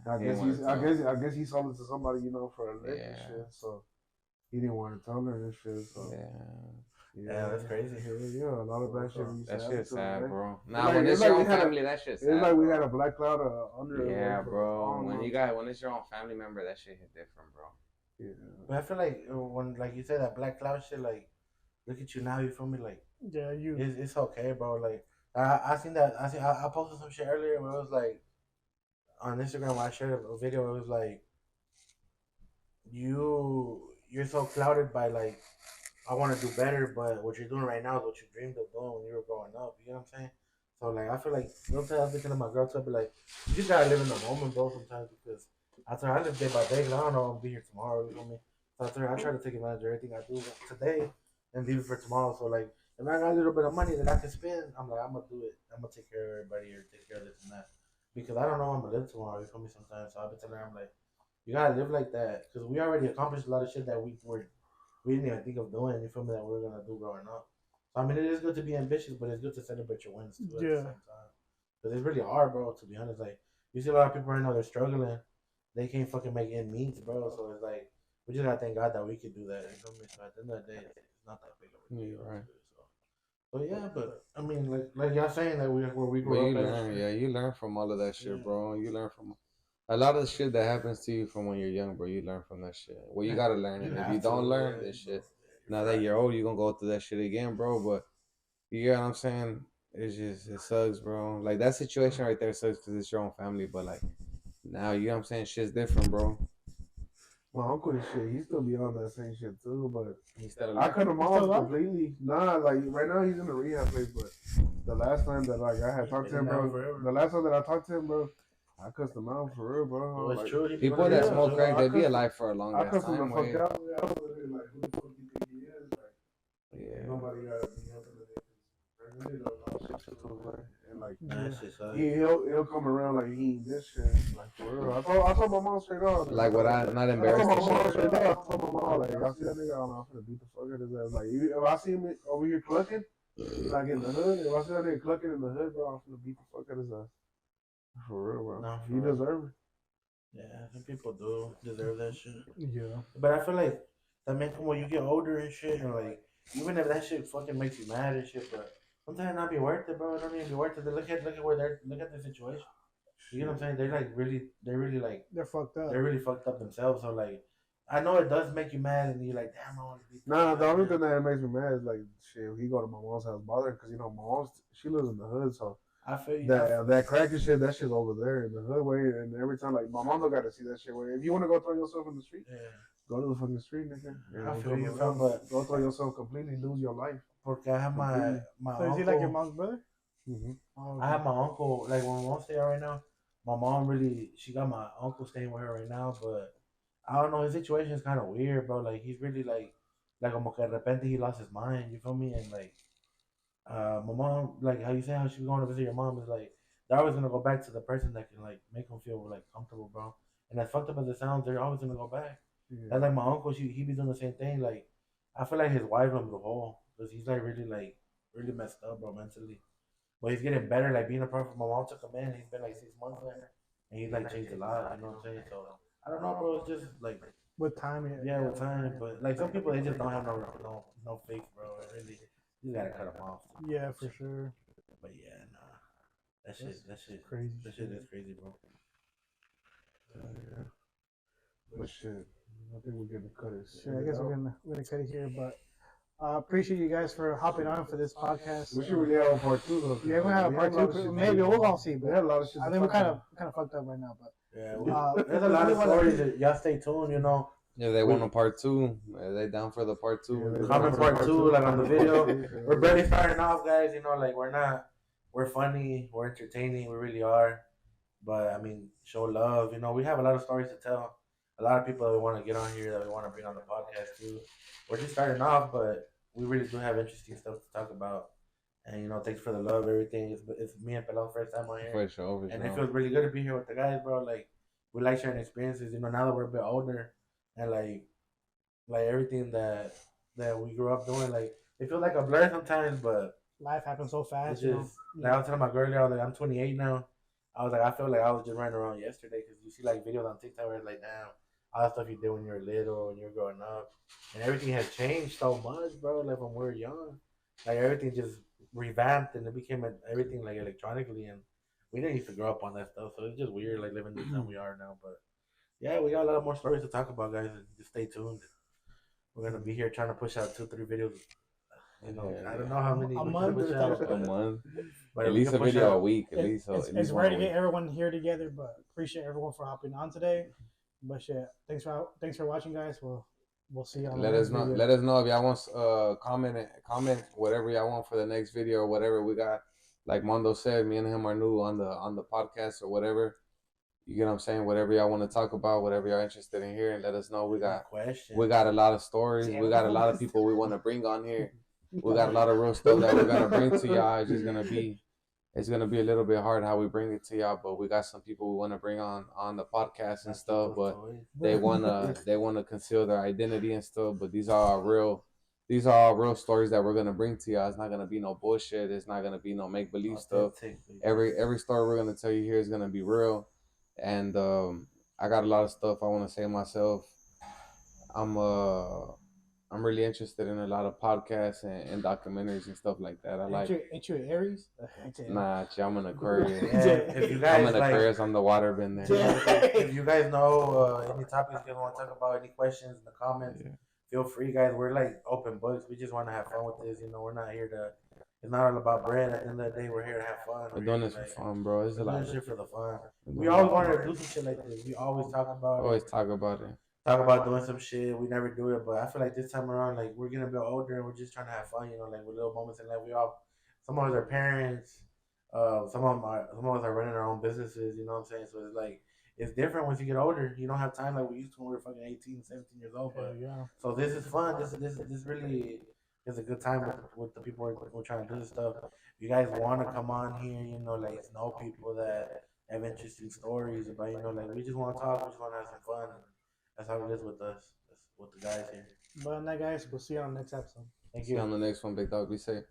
I guess he sold it to somebody, for a lick and shit. So he didn't want to tell her and shit. So yeah, that's crazy. Yeah, a lot of bad shit. That shit's sad, bro. Nah, when it's your own family, that shit's sad. It's like we had a black cloud under. Yeah, bro. When it's your own family member, that shit hit different, bro. Yeah. But I feel like when, like you said, that black cloud shit, like, look at you now. You feel me? Like, yeah, it's okay, bro. Like, I seen that. I posted some shit earlier where it was like on Instagram. Where I shared a video where it was like, you're so clouded by like, I want to do better, but what you're doing right now is what you dreamed of doing when you were growing up. You know what I'm saying? So like, I feel like sometimes I was thinking to my girl too, I'd be like, you just gotta live in the moment, bro. Sometimes because I tell her I live day by day, because I don't know if I'll be here tomorrow. You know me? So I tell her I try to take advantage of everything I do today and leave it for tomorrow. So like, if I got a little bit of money that I can spend, I'm like, I'm gonna do it. I'm gonna take care of everybody or take care of this and that, because I don't know I'm gonna live tomorrow. You feel me? Sometimes, so I've been telling her, I'm like, you gotta live like that, because we already accomplished a lot of shit that we didn't even think of doing. You feel me? That we're gonna do growing up. So I mean, it is good to be ambitious, but it's good to celebrate your wins too at the same time. Because it's really hard, bro. To be honest, like, you see a lot of people right now, they're struggling. They can't fucking make ends meet, bro. So it's like, we just gotta thank God that we can do that. You feel me? So at the end of the day, it's not that big of a deal. Right. So yeah, but I mean, like y'all saying that where we grew up. You learn from all of that shit, bro. You learn from a lot of the shit that happens to you from when you're young, bro. You learn from that shit. Well, you gotta learn it. If you don't learn this shit, now that you're old, you're gonna go through that shit again, bro. But You get what I'm saying? It's just, it sucks, bro. Like, that situation right there sucks because it's your own family, but like, now, you know what I'm saying? Shit's different, bro. My uncle and shit, he still be on that same shit too, but He's still I alive. cut him off completely. Nah, like right now he's in the rehab place, but the last time that like I had talked to him, bro, the last time that I talked to him, bro, I cussed him out for real, bro. Well, it's true. People that smoke crack, they be alive for a long I ass cussed him time. the fuck out. Like, who the fuck you think he is? Like, Yeah. nobody gotta be helping the niggas. And like, he'll come around like he ain't this shit. Like for real. I told my mom straight off. Like, what I not embarrassed. I told my mom straight off. I told my mom like, if I see that nigga, I'm gonna beat the fuck out of his ass. Like, if I see him over here clucking, like in the hood, if I see that nigga clucking in the hood, bro, I'm gonna beat the fuck out of his ass. For real, bro. No, he deserves it. Yeah, some people do deserve that shit. Yeah. But I feel like that makes when you get older and shit, and like even if that shit fucking makes you mad and shit, but sometimes it not be worth it, bro. It don't even be worth it. Look at where look at the situation. You know what I'm saying? They're really like They're fucked up. They're really fucked up themselves. So like, I know it does make you mad, and you're like, damn, I want to be. Nah, the only thing that makes me mad is like shit. He go to my mom's house bothering because you know my mom's she lives in the hood, so. I feel you. That crack and shit, that shit's over there in the hood way, and every time like my mom don't got to see that shit way. If you want to go throw yourself in the street, go to the fucking street, nigga. I feel you, but go throw yourself completely, lose your life. Porque I have my So uncle. is he like your mom's brother? Mm-hmm. Oh, okay. I have my uncle. Like when my mom's there right now, my mom really she got my uncle staying with her right now, but I don't know. His situation is kind of weird, bro. Like he's really like como que de repente he lost his mind. You feel me? And like. My mom, like how you say how she was going to visit your mom is like they're always gonna go back to the person that can like make them feel like comfortable, bro. And as fucked up as it sounds, they're always gonna go back. Yeah. That's like my uncle. He be doing the same thing. Like I feel like his wife him the whole because he's like really messed up, bro, mentally. But he's getting better. Like being a prophet, my mom took him in. He's been like 6 months there, and he's like changed a lot. You know what I'm saying? So I don't know, bro. It's just like with time. Yeah, with time. But like some people, they just don't have no faith, bro. It really. You gotta cut them off. Yeah, for sure. But yeah, nah. That shit crazy. That shit is crazy, bro. Yeah. But shit, I think we're gonna cut it. Sure, I guess we're gonna cut it here, but appreciate you guys for hopping on for this podcast. We should really have a part 2 though. Yeah, we're gonna have a part 2. Maybe we'll all see. But we had a lot of shit. I think we're kind of fucked up right now, but yeah, there's a lot of stories. Y'all stay tuned, you know. Yeah, they want a part 2. Are they down for the part 2? Yeah, comment part 2, like on the video. We're barely starting off, guys. You know, like we're funny, we're entertaining, we really are. But I mean, show love. You know, we have a lot of stories to tell. A lot of people that we want to get on here that we want to bring on the podcast too. We're just starting off, but we really do have interesting stuff to talk about. And you know, thanks for the love, everything. It's me and Pelon's first time on here, for sure. And it feels really good to be here with the guys, bro. Like we like sharing experiences. You know, now that we're a bit older. And like everything that we grew up doing, like it feels like a blur sometimes, but life happens so fast. It's just, like I was telling my girl, I was like, I'm 28 now. I was like, I feel like I was just running around yesterday because you see like videos on TikTok where it's like, damn, all the stuff you did when you were little, when you were growing up, and everything has changed so much, bro. Like when we were young, like everything just revamped and it became everything like electronically, and we didn't used to grow up on that stuff, so it's just weird like living the time we are now, but. Yeah, we got a lot more stories to talk about, guys. Just stay tuned. We're gonna be here trying to push out 2-3 videos. You know, I don't know how many. A month. But at least a video a week. At least it's rare to get everyone here together, but appreciate everyone for hopping on today. But shit, thanks for watching, guys. We'll see you on let us know. Video. Let us know if y'all want comment whatever y'all want for the next video or whatever we got. Like Mondo said, me and him are new on the podcast or whatever. You get what I'm saying? Whatever y'all want to talk about, whatever y'all interested in hearing, let us know. We got a lot of stories. We got a lot of people we want to bring on here. We got a lot of real stuff that we're gonna bring to y'all. It's gonna be a little bit hard how we bring it to y'all, but we got some people we want to bring on the podcast and stuff. But they wanna conceal their identity and stuff. But these are all real stories that we're gonna bring to y'all. It's not gonna be no bullshit. It's not gonna be no make believe stuff. Every story we're gonna tell you here is gonna be real. And I got a lot of stuff I want to say myself. I'm really interested in a lot of podcasts and documentaries and stuff like that. Ain't you an Aries? Nah, I'm an Aquarius. If you guys I'm an Aquarius. I'm the water bender. If you guys know any topics you want to talk about, any questions in the comments, feel free, guys. We're like open books. We just want to have fun with this. You know, we're not here to. it's not all about bread. At the end of the day, we're here to have fun. We're doing this for fun, bro. It's a We're lot. doing shit for the fun. We always wanted to do some shit like this. We always talk about Always talk about it. Talk about doing some shit. We never do it, but I feel like this time around, like we're getting a bit older and we're just trying to have fun, like with little moments in life. Some of us are parents, some of us are running our own businesses. You know what I'm saying? So it's like it's different once you get older. You don't have time like we used to when we were fucking 18, 17 years old. But so this is fun. This really is a good time with the people we're trying to do this stuff. If you guys want to come on here, like know people that have interesting stories about, like we just want to talk. We just want to have some fun. That's how it is with us. That's with the guys here. But on that, guys, we'll see you on the next episode. Thank See you. you on the next one, big dog. Be safe.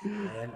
And